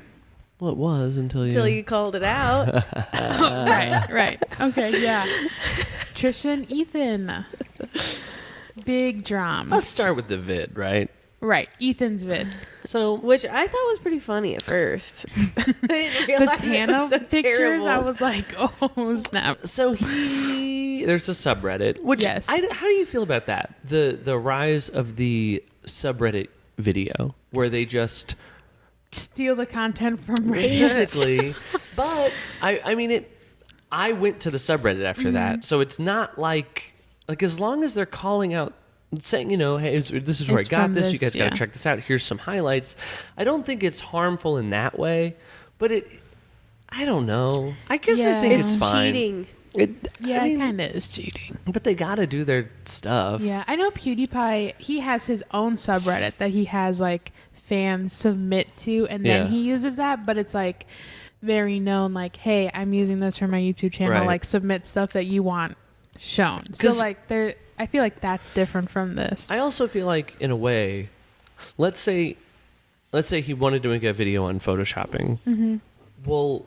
Well, it was until You called it out. Right. Okay. Yeah. Trisha and Ethan. Big drums. Let's start with the vid, right? Right. Ethan's vid. So, Which I thought was pretty funny at first. I didn't The realize it Tana was so pictures, terrible. I was like, oh, snap. there's a subreddit. Which Yes. how do you feel about that? The rise of the subreddit video where they just Steal the content from Reddit. basically. But I mean it. I went to the subreddit after that, so it's not like as long as they're calling out, saying, hey, this is where It's I got from this. You this, guys got yeah. to check this out. Here's some highlights. I don't think it's harmful in that way, but I don't know. I guess I Yeah. think It's it's fine. cheating. Yeah, it kind of is cheating. But they got to do their stuff. Yeah, I know PewDiePie, he has his own subreddit that he has like fans submit to, and then Yeah. he uses that, but it's like very known, like, hey, I'm using this for my YouTube channel, Right. like submit stuff that you want shown. So 'Cause- like I feel like that's different from this. I also feel like, in a way, let's say he wanted to make a video on photoshopping. Mm-hmm. Well,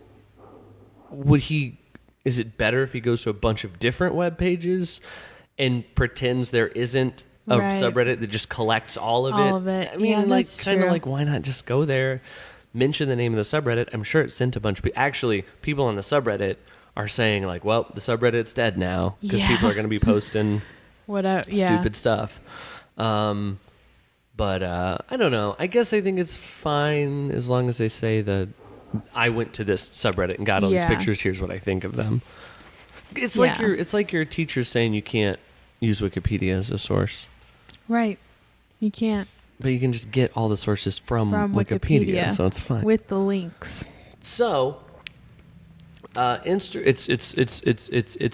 is it better if he goes to a bunch of different web pages and pretends there isn't a Right. subreddit that just collects all of All of it. I mean, Yeah, like, that's kind of true. like, why not just go there, mention the name of the subreddit? I'm sure it sent a bunch of people. Actually, people on the subreddit are saying, like, well, the subreddit's dead now because Yeah. people are going to be posting stupid stuff. But I don't know. I guess I think it's fine as long as they say that I went to this subreddit and got all these Yeah. pictures. Here's what I think of them. It's Yeah. like your teacher saying you can't use Wikipedia as a source, Right. You can't. but you can just get all the sources from From Wikipedia, Wikipedia. so it's fine. With the links. So, it's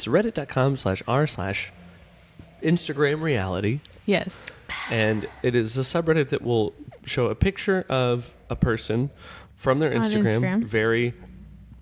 reddit.com/r/Instagram reality. Yes. And it is a subreddit that will show a picture of a person from their On Instagram. very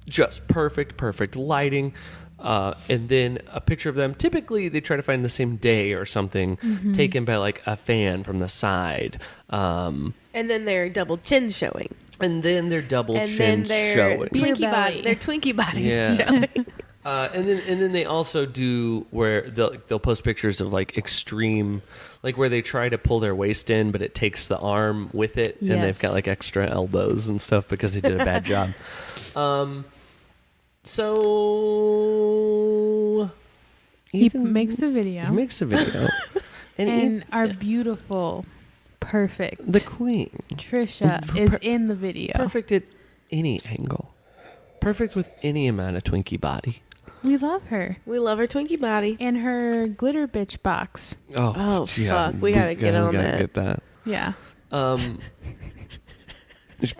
just perfect lighting, and then a picture of them. Typically, they try to find the same day or something, Mm-hmm. taken by like a fan from the side, And then their double chins showing. and then their double And chin then their showing. Beer Twinkie belly. their Twinkie bodies Yeah. showing. And then they also do where they'll post pictures of like extreme, like where they try to pull their waist in, but it takes the arm with it, and they've Yes. got like extra elbows and stuff because they did a bad job. So He Ethan makes the video. makes a video, and and our beautiful, perfect the queen, Trisha is in the video. perfect at any angle, perfect with any amount of Twinkie body. We love her. We love her Twinkie body. And her glitter bitch box. Oh, yeah, fuck. We gotta get on that. Get that. Yeah.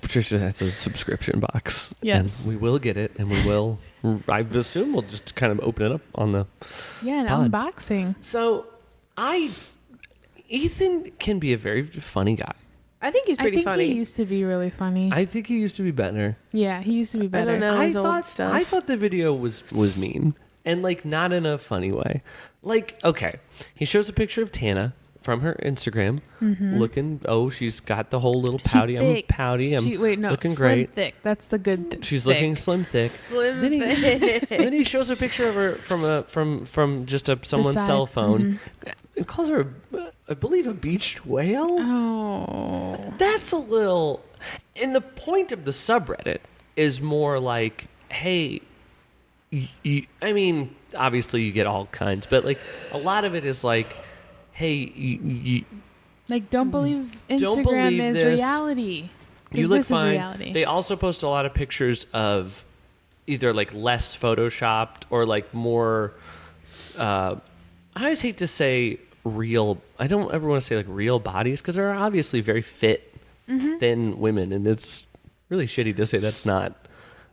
Patricia has a subscription box. Yes. And we will get it, and we will. I assume we'll just kind of open it up on the. Yeah, an Pod. unboxing. So, Ethan can be a very funny guy. I think he's pretty I think funny. he used to be really funny. I think he used to be better. Yeah, he used to be better. don't know. His old stuff. I thought the video was mean, and like not in a funny way. Like, okay, he shows a picture of Tana from her Instagram, looking. Oh, she's got the whole little pouty. I'm thick. pouty. I'm looking slim great. thick. That's the good. She's thick. looking slim thick. Slim Then he, thick. then he shows a picture of her from just someone's side. cell phone. And calls her, I believe, a beached whale. Oh. That's a little. And the point of the subreddit is more like, hey, I mean, obviously you get all kinds, but like a lot of it is like, hey, you Like, don't believe Instagram Don't believe is this. reality. 'Cause you look this fine. is reality. They also post a lot of pictures of either like less photoshopped or like more. I always hate to say real. I don't ever want to say like real bodies because there are obviously very fit, thin women, and it's really shitty to say that's not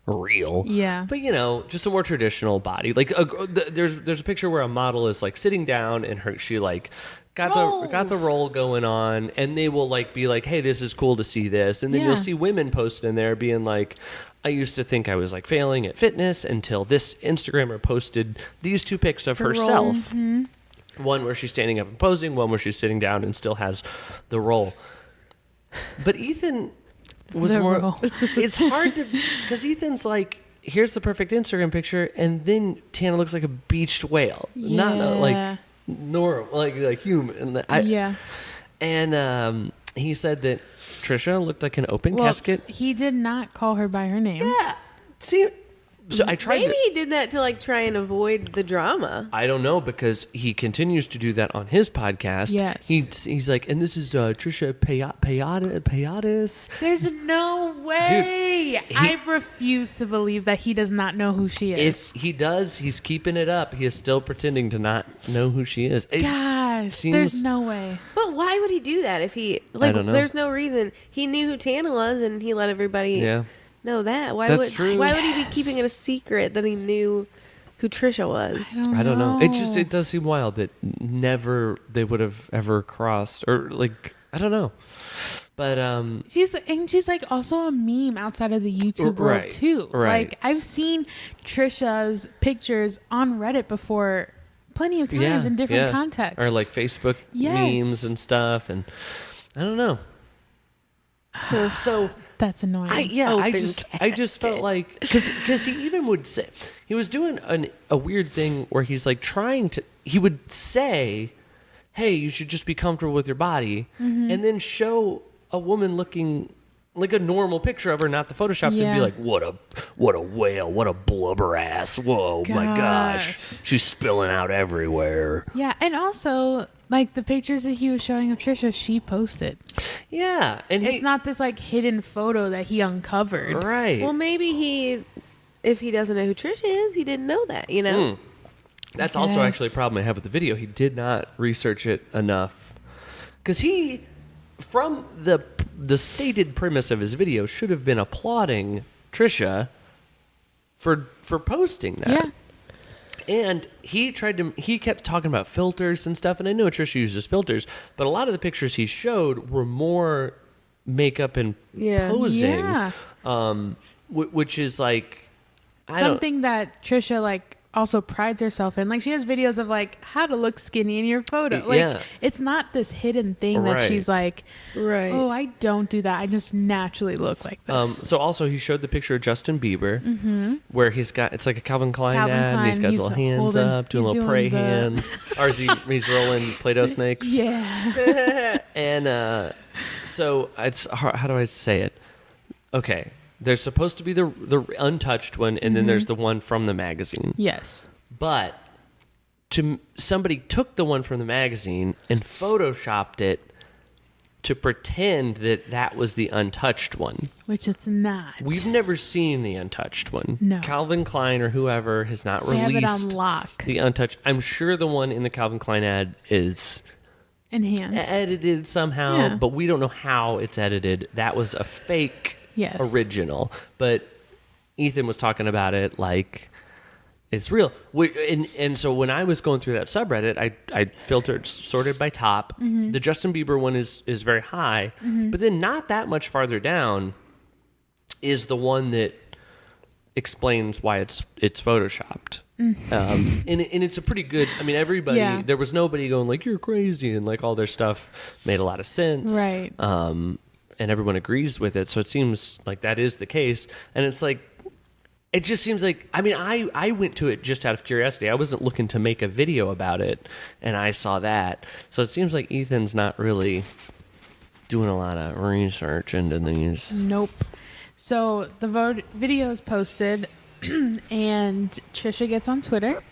real. Yeah. But just a more traditional body. Like there's a picture where a model is like sitting down and she like got the roll going on, and they will like be like, hey, this is cool to see this, and then you'll see women post in there being like, I used to think I was like failing at fitness until this Instagrammer posted these 2 pics of herself. Mm-hmm. One where she's standing up and posing, one where she's sitting down and still has the roll. But Ethan was it's hard to, because Ethan's like, here's the perfect Instagram picture, and then Tana looks like a beached whale, not like normal, like human. And he said that Trisha looked like an open casket. He did not call her by her name. Yeah. See, so I tried. Maybe he did that to like try and avoid the drama. I don't know, because he continues to do that on his podcast. Yes. He's like, and this is Trisha Payadis. There's no way. I refuse to believe that he does not know who she is. He does. He's keeping it up. He is still pretending to not know who she is. Gosh, there's no way. But why would he do that if he like? I don't know. There's no reason. He knew who Tana was, and he let everybody know that. Why That's would true. Why would he be keeping it a secret that he knew who Trisha was? I don't know. It does seem wild that never they would have ever crossed, or like, I don't know. But she's like also a meme outside of the YouTube world too. Right. Like I've seen Trisha's pictures on Reddit before plenty of times in different contexts. Or like Facebook memes and stuff, and I don't know. So that's annoying. I just felt like, because he even would say, he was doing a weird thing where he's like he would say, hey, you should just be comfortable with your body, and then show a woman looking like a normal picture of her, not the Photoshop, and be like, what a whale, what a blubber ass, whoa, my gosh, she's spilling out everywhere. Yeah, and also like the pictures that he was showing of Trisha, she posted. Yeah, and it's not this like hidden photo that he uncovered. Right. Well, maybe if he doesn't know who Trisha is, he didn't know that. That's also actually a problem I have with the video. He did not research it enough, because he, from the stated premise of his video, should have been applauding Trisha for posting that. Yeah. And he kept talking about filters and stuff, and I know Trisha uses filters, but a lot of the pictures he showed were more makeup and posing, which is like something that Trisha like also prides herself in. Like she has videos of like how to look skinny in your photo. Like it's not this hidden thing that she's like, oh, I don't do that. I just naturally look like this. So also he showed the picture of Justin Bieber, where it's like a Calvin Klein ad, and he's got his little hands up, doing little pray hands, or he's rolling Play-Doh snakes. Yeah. And so how do I say it? Okay. There's supposed to be the untouched one, and then there's the one from the magazine. Yes. But somebody took the one from the magazine and photoshopped it to pretend that was the untouched one. Which it's not. We've never seen the untouched one. No. Calvin Klein or whoever has not released have it on lock. The untouched. I'm sure the one in the Calvin Klein ad is enhanced, edited somehow, but we don't know how it's edited. That was a fake original, but Ethan was talking about it like it's real. And so when I was going through that subreddit, I filtered, sorted by top. The Justin Bieber one is very high, but then not that much farther down is the one that explains why it's photoshopped. And it's a pretty good, I mean, everybody, there was nobody going like, you're crazy, and like all their stuff made a lot of sense. Right. And everyone agrees with it. So it seems like that is the case. And it's like, it just seems like, I mean, I went to it just out of curiosity. I wasn't looking to make a video about it, and I saw that. So it seems like Ethan's not really doing a lot of research into these. Nope. So the video is posted, and Trisha gets on Twitter,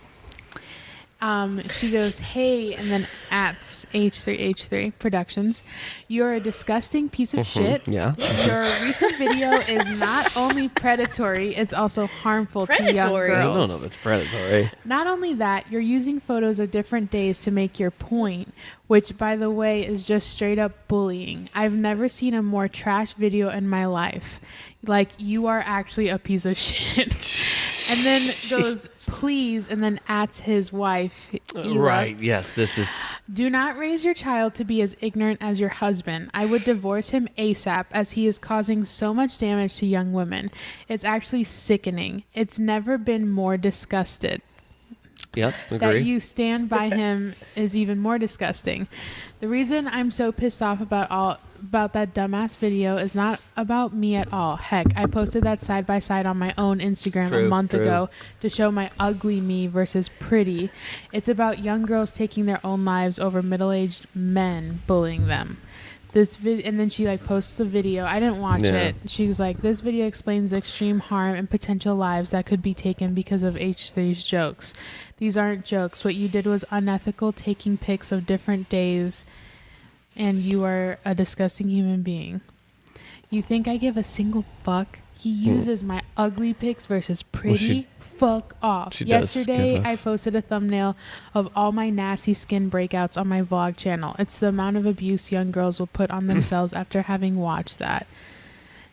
She goes, hey, and then at H3H3 Productions, you're a disgusting piece of shit. Yeah. Your recent video is not only predatory, it's also harmful to young Predatory? I girls. don't know if it's predatory. Not only that, you're using photos of different days to make your point, which, by the way, is just straight up bullying. I've never seen a more trash video in my life. Like, you are actually a piece of shit. And then goes, please, and then at his wife. Ela, Right. Yes. This is. do not raise your child to be as ignorant as your husband. I would divorce him ASAP as he is causing so much damage to young women. It's actually sickening. It's never been more disgusted. Yep. Agree. That you stand by him is even more disgusting. The reason I'm so pissed off about that dumbass video is not about me at all. Heck, I posted that side by side on my own Instagram a month ago to show my ugly me versus pretty. It's about young girls taking their own lives over middle-aged men bullying them. And then she posts the video. I didn't watch it. She was like, this video explains the extreme harm and potential lives that could be taken because of H3's jokes. These aren't jokes. What you did was unethical, taking pics of different days, and you are a disgusting human being. You think I give a single fuck? He uses my ugly pics versus pretty. Fuck off. Yesterday, I posted a thumbnail of all my nasty skin breakouts on my vlog channel. It's the amount of abuse young girls will put on themselves after having watched that.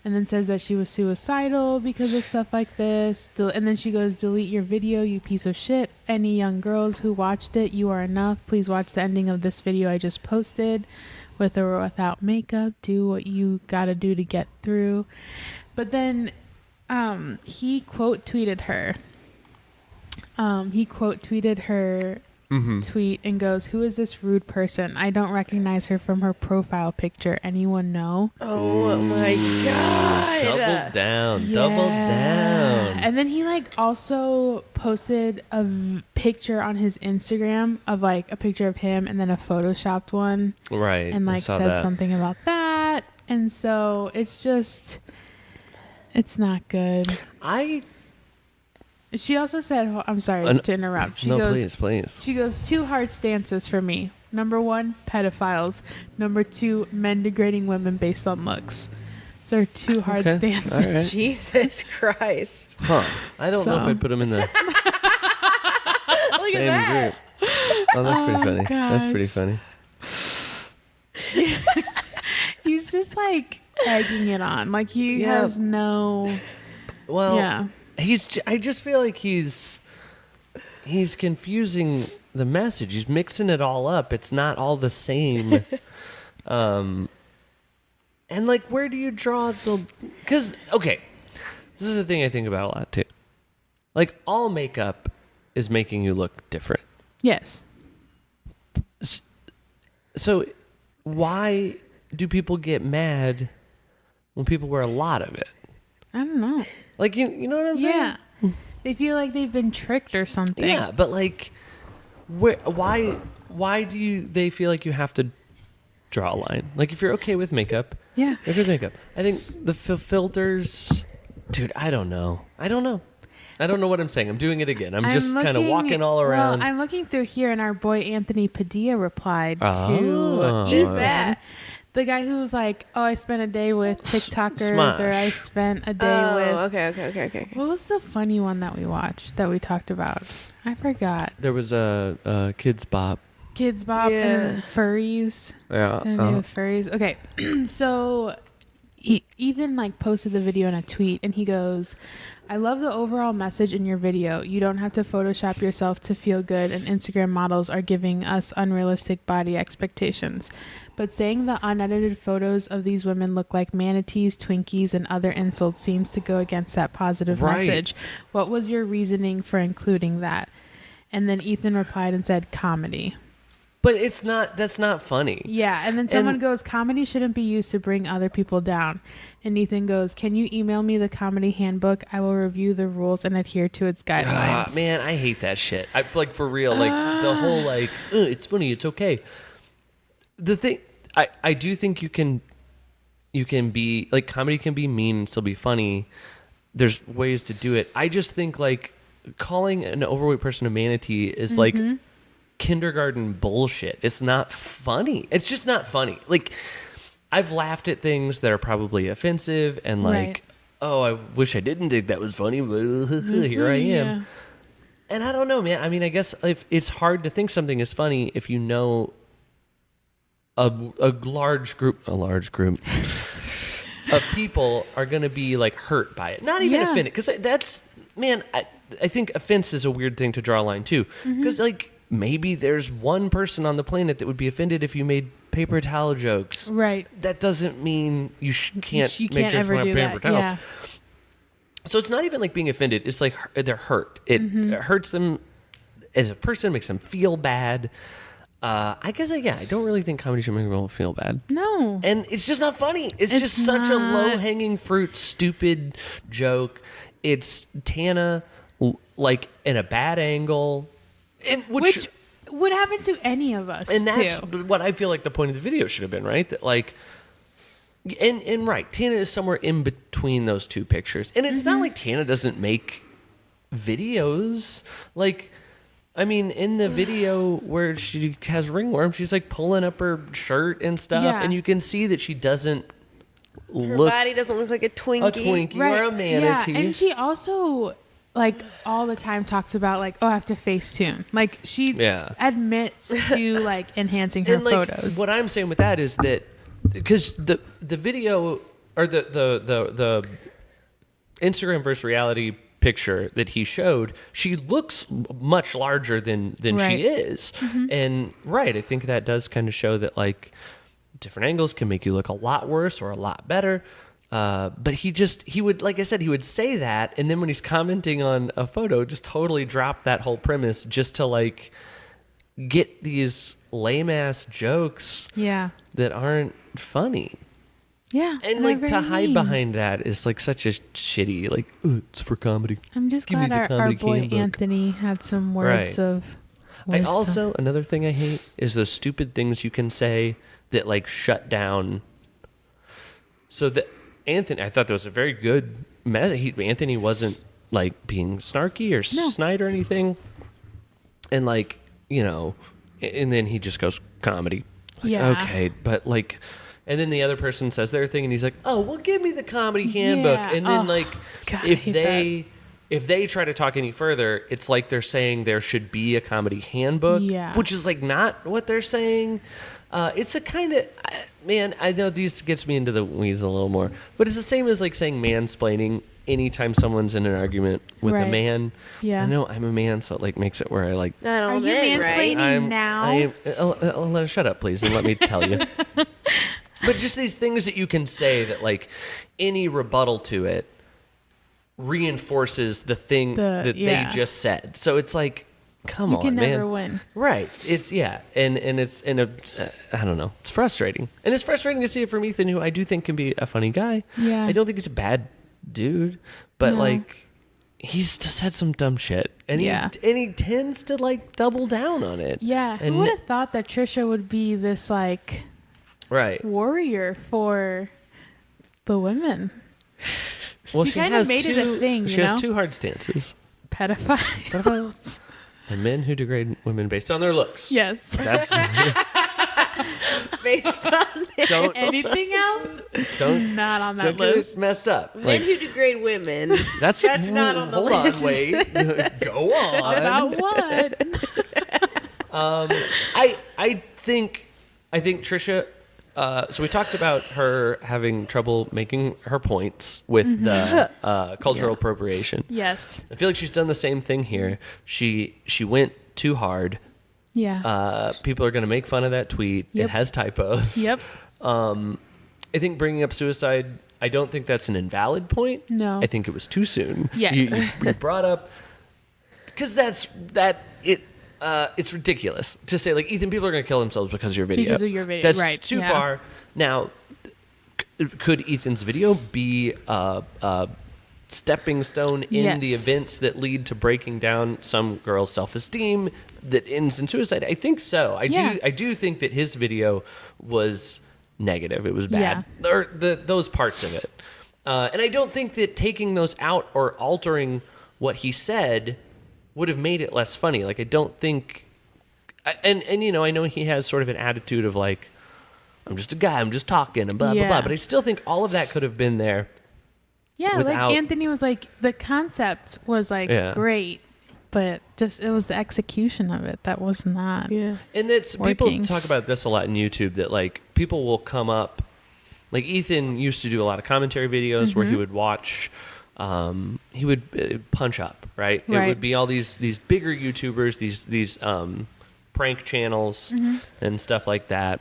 And then says that she was suicidal because of stuff like this. And then she goes, delete your video, you piece of shit. Any young girls who watched it, you are enough. Please watch the ending of this video I just posted. With or without makeup, do what you gotta do to get through. But then he quote tweeted her. Tweet and goes, who is this rude person? I don't recognize her from her profile picture. Anyone know? Oh my god. Double down. Yeah. Double down. And then he also posted a picture on his Instagram of a picture of him and then a photoshopped one. Right. And said something about that. And so it's not good. She also said, I'm sorry to interrupt. She goes, please. She goes, 2 hard stances for me. Number 1, pedophiles. Number 2, men degrading women based on looks. Those are 2 hard stances. Right. Jesus Christ. Huh. I don't know if I'd put him in the same group. Oh, that's pretty funny. Gosh. That's pretty funny. He's just egging it on. He has no... Well... Yeah. I just feel like he's confusing the message. He's mixing it all up. It's not all the same. And where do you draw the? Because this is the thing I think about a lot too. All makeup is making you look different. Yes. So why do people get mad when people wear a lot of it? I don't know. You know what I'm saying? Yeah. They feel like they've been tricked or something. Yeah, but why do they feel like you have to draw a line? If you're okay with makeup, yeah. If it's makeup, I think the filters, dude. I don't know. I don't know what I'm saying. I'm doing it again. I'm just kind of walking all around. Well, I'm looking through here, and our boy Anthony Padilla replied to Who's that? The guy who was like, oh, I spent a day with TikTokers, Smosh. or I spent a day with... Okay. What was the funny one that we watched, that we talked about? I forgot. There was a Kids Bop. Kids Bop and furries. Yeah. Spent a day with furries. Okay, so Ethan posted the video in a tweet, and he goes, I love the overall message in your video. You don't have to Photoshop yourself to feel good, and Instagram models are giving us unrealistic body expectations. But saying the unedited photos of these women look like manatees, Twinkies, and other insults seems to go against that positive message. What was your reasoning for including that? And then Ethan replied and said, comedy. But that's not funny. Yeah, and then someone goes, comedy shouldn't be used to bring other people down. And Ethan goes, can you email me the comedy handbook? I will review the rules and adhere to its guidelines. Man, I hate that shit. I feel for real, the whole it's funny, it's okay. The thing, I do think you can be, comedy can be mean and still be funny. There's ways to do it. I just think, calling an overweight person a manatee is kindergarten bullshit. It's not funny. It's just not funny. Like, I've laughed at things that are probably offensive and like, Right. oh, I wish I didn't think that was funny, but here I am. Yeah. And I don't know, man. I mean, I guess if it's hard to think something is funny if you know a large group of people are going to be like hurt by it. Not even Yeah. offended, because that's, man, I think offense is a weird thing to draw a line too, because like maybe there's one person on the planet that would be offended if you made paper towel jokes. Right. That doesn't mean you can't You make can't jokes ever about do paper that. towels. Yeah. So it's not even like being offended. It's like they're hurt. It hurts them as a person, makes them feel bad. I guess, I don't really think comedy should make people feel bad. No. And it's just not funny. It's just such a not. low-hanging fruit, stupid joke. It's Tana, like, in a bad angle. And Which would happen to any of us, and that's too. what I feel like the point of the video should have been, right? That, like, and right, Tana is somewhere in between those two pictures. And it's not like Tana doesn't make videos. Like, I mean, in the video where she has ringworm, she's like pulling up her shirt and stuff, Yeah. and you can see that she doesn't Her look body doesn't look like a Twinkie. or a manatee. Yeah, and she also like all the time talks about like, oh, I have to Facetune. Like she admits to like enhancing her And like, photos. what I'm saying with that is that because the video or the Instagram versus reality picture that he showed, she looks much larger than Right. she is. And I think that does kind of show that like different angles can make you look a lot worse or a lot better. But he would, like I said, he would say that, and then when he's commenting on a photo, just totally drop that whole premise just to like get these lame ass jokes yeah. that aren't funny. Yeah. And they're like to very hide mean. behind that is like such a shitty, like, it's for comedy. I'm just Give me glad the our comedy boy handbook. Anthony had some words Right. of I wisdom. also, another thing I hate is those stupid things you can say that like shut down. So that Anthony, I thought that was a very good message. Anthony wasn't like being snarky or snide or anything. And like, and then he just goes comedy. Like, Yeah. okay, but like, and then the other person says their thing and he's like, oh, well, give me the comedy handbook. Yeah. And then Oh, like, God, I if hate they try to talk any further, it's like they're saying there should be a comedy handbook, Yeah. which is like not what they're saying. It's a kind of, man, I know these gets me into the weeds a little more, but it's the same as like saying mansplaining anytime someone's in an argument with a Right. man. Yeah. I know I'm a man, so it like makes it where I like, Not all Are you men, right? mansplaining now? shut up, please, and let me tell you. But just these things that you can say that like any rebuttal to it reinforces the thing that they just said. So it's like, come You on, can man. never win. Right. It's and it's I don't know. It's frustrating, and it's frustrating to see it from Ethan, who I do think can be a funny guy. Yeah. I don't think he's a bad dude, but No. like he's just had some dumb shit, and he tends to like double down on it. Yeah. And Who would have thought that Trisha would be this like right. warrior for the women? Well, She kind of has made it a thing, She you has know? two hard stances. Pedophiles. And men who degrade women based on their looks. Yes. That's Based on it. don't Anything else? don't Not on that don't get list. it messed up. Men Like who degrade women. that's not on the hold list. on, wait. Go on. About what? I think Trisha. So we talked about her having trouble making her points with the cultural appropriation. Yes. I feel like she's done the same thing here. She went too hard. Yeah. People are going to make fun of that tweet. Yep. It has typos. Yep. I think bringing up suicide, I don't think that's an invalid point. No. I think it was too soon. Yes. You brought up, because it's ridiculous to say like, Ethan, people are going to kill themselves because of your video. Because of your video, That's right, too yeah. far. Now, could Ethan's video be a stepping stone in the Yes. events that lead to breaking down some girl's self-esteem that ends in suicide? I think so. I do think that his video was negative. It was bad. Or those parts of it. And I don't think that taking those out or altering what he said would have made it less funny. Like, I don't think and I know he has sort of an attitude of like, I'm just a guy, I'm just talking and blah blah blah. But I still think all of that could have been there. Yeah, like Anthony was like, the concept was like great, but just it was the execution of it that was not. Yeah, and it's people talk about this a lot in YouTube, that like people will come up, like Ethan used to do a lot of commentary videos where he would watch. He would punch up, right? It would be all these bigger YouTubers, these prank channels and stuff like that.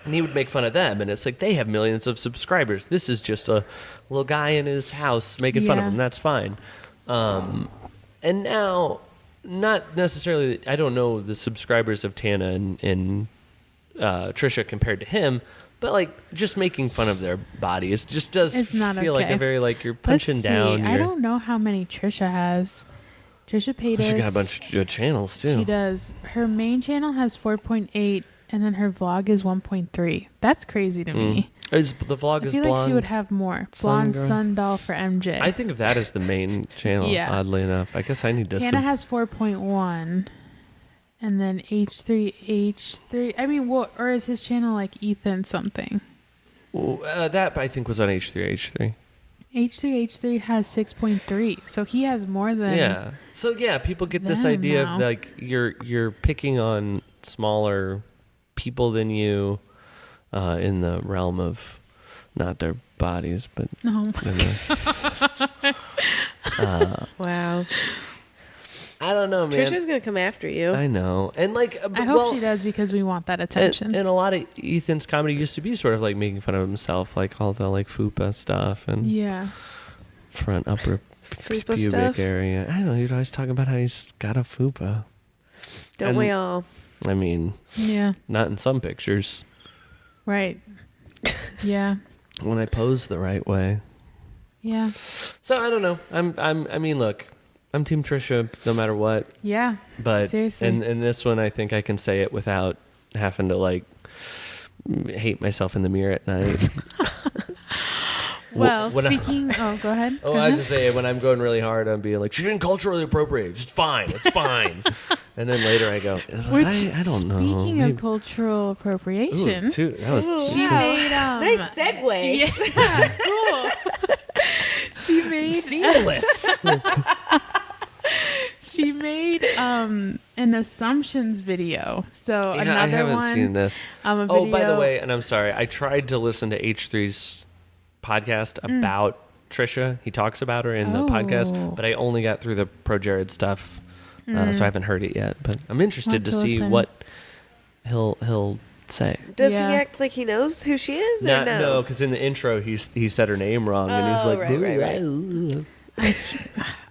And he would make fun of them, and it's like, they have millions of subscribers. This is just a little guy in his house making fun of him. That's fine. And now, not necessarily, I don't know the subscribers of Tana and Trisha compared to him, but like just making fun of their bodies just does feel like a very like you're punching down. I don't know how many Trisha has. Trisha Paytas. She's got a bunch of channels too. She does. Her main channel has 4.8, and then her vlog is 1.3. That's crazy to me. The vlog I is feel blonde. like she would have more. Blonde sun doll for MJ. I think of that as the main channel. Oddly enough, I guess I need to. Tana has 4.1. And then H3. I mean, what? Or is his channel like Ethan something? Well, that I think was on H3. H3 has 6.3, so he has more than. Yeah. So yeah, people get this idea of like you're picking on smaller people than you, in the realm of not their bodies, but wow. I don't know, man. Trisha's gonna come after you. I know, and like I hope she does, because we want that attention. And a lot of Ethan's comedy used to be sort of like making fun of himself, like all the like fupa stuff and front upper fupa pubic stuff? area. I don't know. He'd always talk about how he's got a fupa. Don't we all? I mean, not in some pictures. Right. Yeah. When I pose the right way. Yeah. So I don't know. I mean, look. I'm Team Trisha no matter what. Yeah. But seriously. in this one, I think I can say it without having to like hate myself in the mirror at night. Well, go ahead. I was just saying, when I'm going really hard, I'm being like, she didn't culturally appropriate. It's fine. It's fine. And then later I go, I don't know. Speaking of cultural appropriation. That was she made nice segue. Yeah, cool. She made seamless. She made an assumptions video. So another one. I haven't seen this. By the way, and I'm sorry, I tried to listen to H3's podcast about Trisha. He talks about her in the podcast, but I only got through the ProJared stuff, so I haven't heard it yet. But I'm interested to see what he'll say. Does he act like he knows who she is, or no? No, because in the intro he said her name wrong, and he's like, right.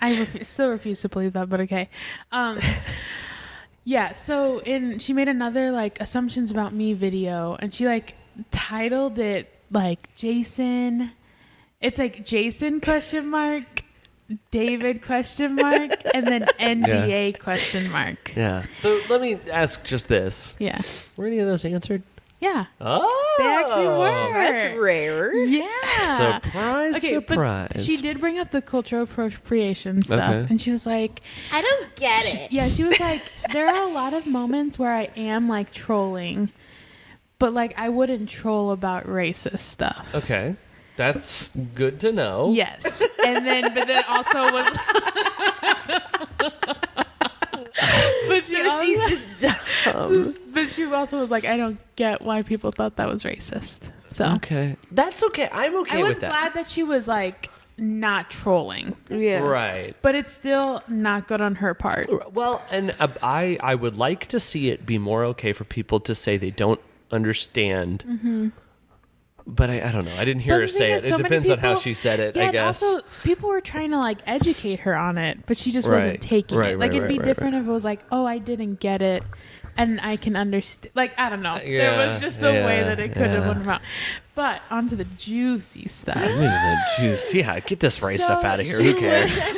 I still refuse to believe that, but okay. Yeah, so she made another like assumptions about me video, and she like titled it like Jason. It's like Jason ? David ? And then NDA ? Yeah. So let me ask just this. Yeah. Were any of those answered? Yeah. Oh. They actually were. That's rare. Yeah. Surprise, surprise. But she did bring up the cultural appropriation stuff. And she was like, I don't get it. Yeah, she was like, there are a lot of moments where I am like trolling, but like I wouldn't troll about racist stuff. Okay. That's good to know. Yes. And then, but then also was... But she's just dumb. But she also was like, I don't get why people thought that was racist. So okay, that's okay. I'm okay with that. I was glad that she was like not trolling. Yeah, right. But it's still not good on her part. Well, and I would like to see it be more okay for people to say they don't understand. Mm-hmm. But I don't know. I didn't hear her say it. It depends on how she said it, I guess. Also, people were trying to like educate her on it, but she just wasn't taking it. Like it'd be different if it was like, oh, I didn't get it, and I can understand. Like I don't know. There was just a way that it could have went about. But onto the juicy stuff. The juice. Yeah, get this race stuff out of here. Who cares?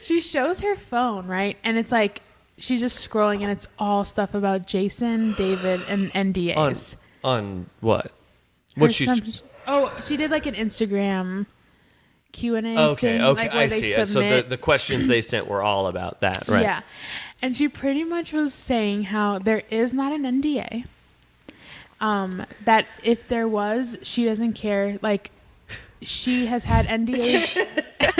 She shows her phone, right, and it's like she's just scrolling, and it's all stuff about Jason, David, and NDAs. On what? She did like an Instagram Q&A Okay, thing, okay, like where I they see. So submit. the questions they sent were all about that, right? Yeah. And she pretty much was saying how there is not an NDA. That if there was, she doesn't care. Like, she has had NDAs.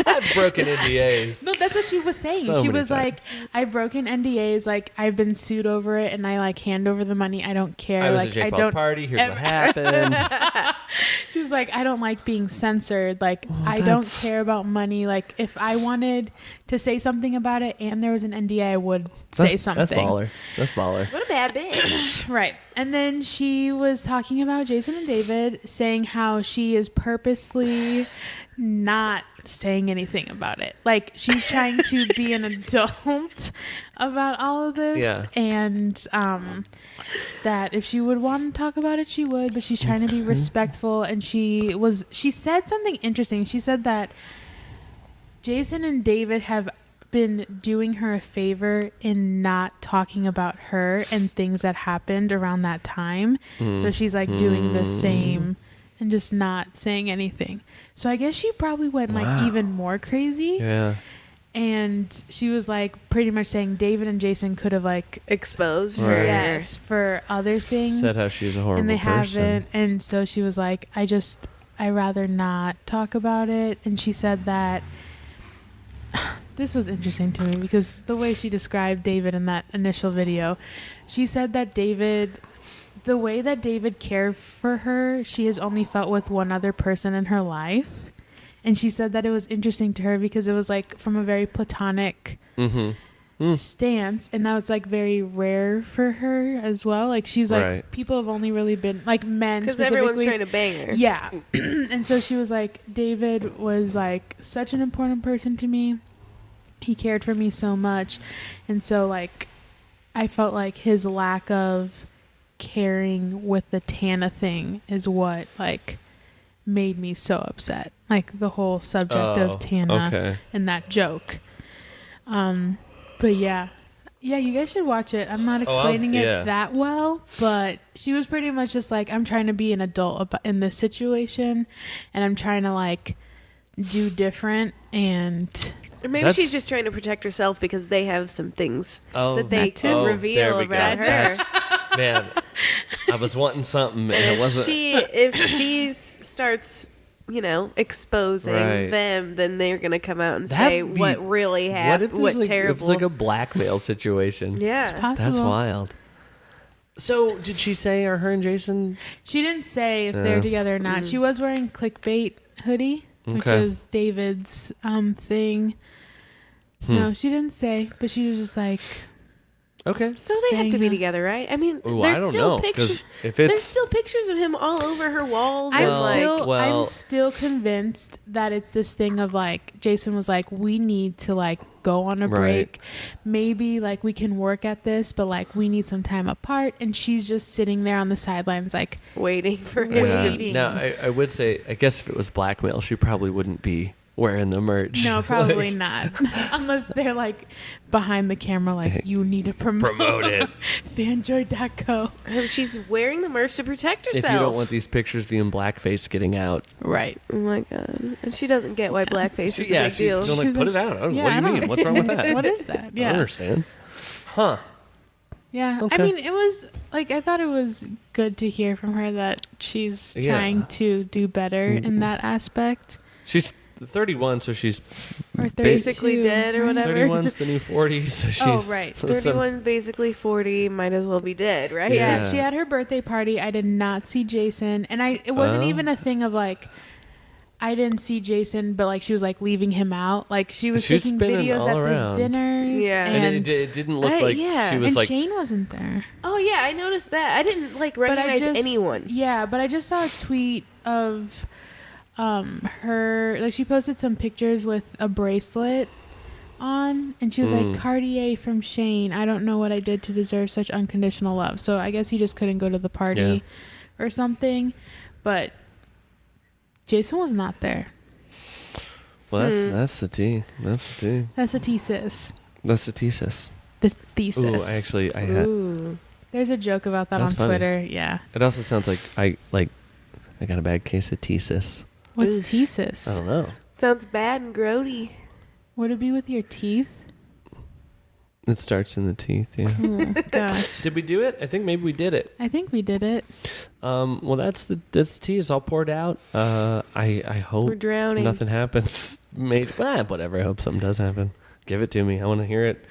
I've broken NDAs. No, that's what she was saying. So She many was like, I've broken NDAs. Like, I've been sued over it, and I like hand over the money. I don't care. I was like, at Jake I Paul's don't. party. Here's what happened. She was like, I don't like being censored. Like, I don't that's- care about money. Like, if I wanted to say something about it and there was an NDA, I would say something. That's baller. That's baller. What a bad bitch. Right. And then she was talking about Jason and David, saying how she is purposely not saying anything about it. Like, she's trying to be an adult about all of this. Yeah. And that if she would want to talk about it, she would, but she's trying to be respectful. And she said something interesting. She said that Jason and David have been doing her a favor in not talking about her and things that happened around that time. So she's like doing the same and just not saying anything. So I guess she probably went like even more crazy. Yeah. And she was like pretty much saying David and Jason could have like Exposed Right. her. yes for other things. Said how she's a horrible and they person. haven't. And so she was like, I rather not talk about it. And she said that this was interesting to me because the way she described David in that initial video, she said that the way that David cared for her, she has only felt with one other person in her life. And she said that it was interesting to her because it was like from a very platonic stance. And that was like very rare for her as well. Like she's like, Right. people have only really been like men Because specifically. everyone's trying to bang her. Yeah. And so she was like, David was like such an important person to me. He cared for me so much. And so like I felt like his lack of caring with the Tana thing is what like made me so upset. Like the whole subject of Tana Okay. and that joke. But yeah. Yeah, you guys should watch it. I'm not explaining it that well, but she was pretty much just like, I'm trying to be an adult in this situation, and I'm trying to like do different. And Or maybe she's just trying to protect herself because they have some things that they that too. could reveal about her. Man, I was wanting something and it wasn't. If she starts, exposing Right. them, then they're gonna come out and say That'd be- what really What if happened, there's what like, terrible. It's like a blackmail situation. yeah. it's possible. That's wild. So, did she say are her and Jason? She didn't say if they're together or not. She was wearing clickbait hoodie, which Okay. is David's thing. No, she didn't say, but she was just like, Okay. So they have to be Saying, together, right? I mean, Ooh, there's I don't still know, 'cause pictures. if There's it's still pictures of him all over her walls. I'm and I'm still convinced that it's this thing of like Jason was like, we need to like go on a Right. break. Maybe like we can work at this, but like we need some time apart. And she's just sitting there on the sidelines like, waiting for him Yeah. to waiting. Now, I would say, I guess if it was blackmail, she probably wouldn't be wearing the merch. no, probably not. Unless they're like behind the camera, like you need to Promote it. Fanjoy.co. She's wearing the merch to protect herself. If you don't want these pictures being blackface getting out. Right. Oh my god! And she doesn't get why blackface is a big she's deal. still like, She's put like, it out. yeah, What do I you don't- mean? What's wrong with that? What is that? I don't Yeah. understand. Huh. Yeah. Okay. I mean, it was like, I thought it was good to hear from her that she's Yeah. trying to do better in that aspect. She's 31, so she's Or 32, Basically dead or right? whatever. 31's the new 40, so she's Oh, right. 31, basically 40, might as well be dead, right? Yeah, Yeah. she had her birthday party. I did not see Jason, and it wasn't Oh. even a thing of like I didn't see Jason, but like she was like leaving him out. Like she was She's taking spinning videos all at around. these dinners. Yeah. and, it didn't look Right, like yeah. she was and like. Shane wasn't there. Oh yeah, I noticed that. I didn't like But I recognize just, anyone. Yeah, but I just saw a tweet of her, like she posted some pictures with a bracelet on, and she was like, Cartier from Shane. I don't know what I did to deserve such unconditional love. So I guess he just couldn't go to the party or something. But Jason was not there. Well, that's the tea. That's the tea. That's the thesis. That's the thesis. The thesis. Ooh, I had. Ooh. There's a joke about that That's on funny. Twitter. Yeah. It also sounds like I got a bad case of thesis. What's Oof. thesis? I don't know. Sounds bad and grody. Would it be with your teeth? It starts in the teeth, yeah. Oh, gosh. Did we do it? I think maybe we did it. I think we did it. Well, that's the tea. It's all poured out. I hope We're drowning. nothing happens. Whatever. I hope something does happen. Give it to me. I want to hear it.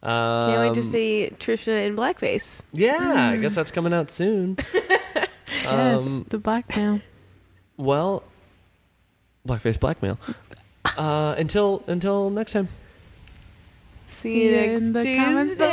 Can't wait to see Trisha in blackface. Yeah, I guess that's coming out soon. Yes, the blackmail. Well, blackface blackmail. Until next time. See you next in the Tuesday. comments below.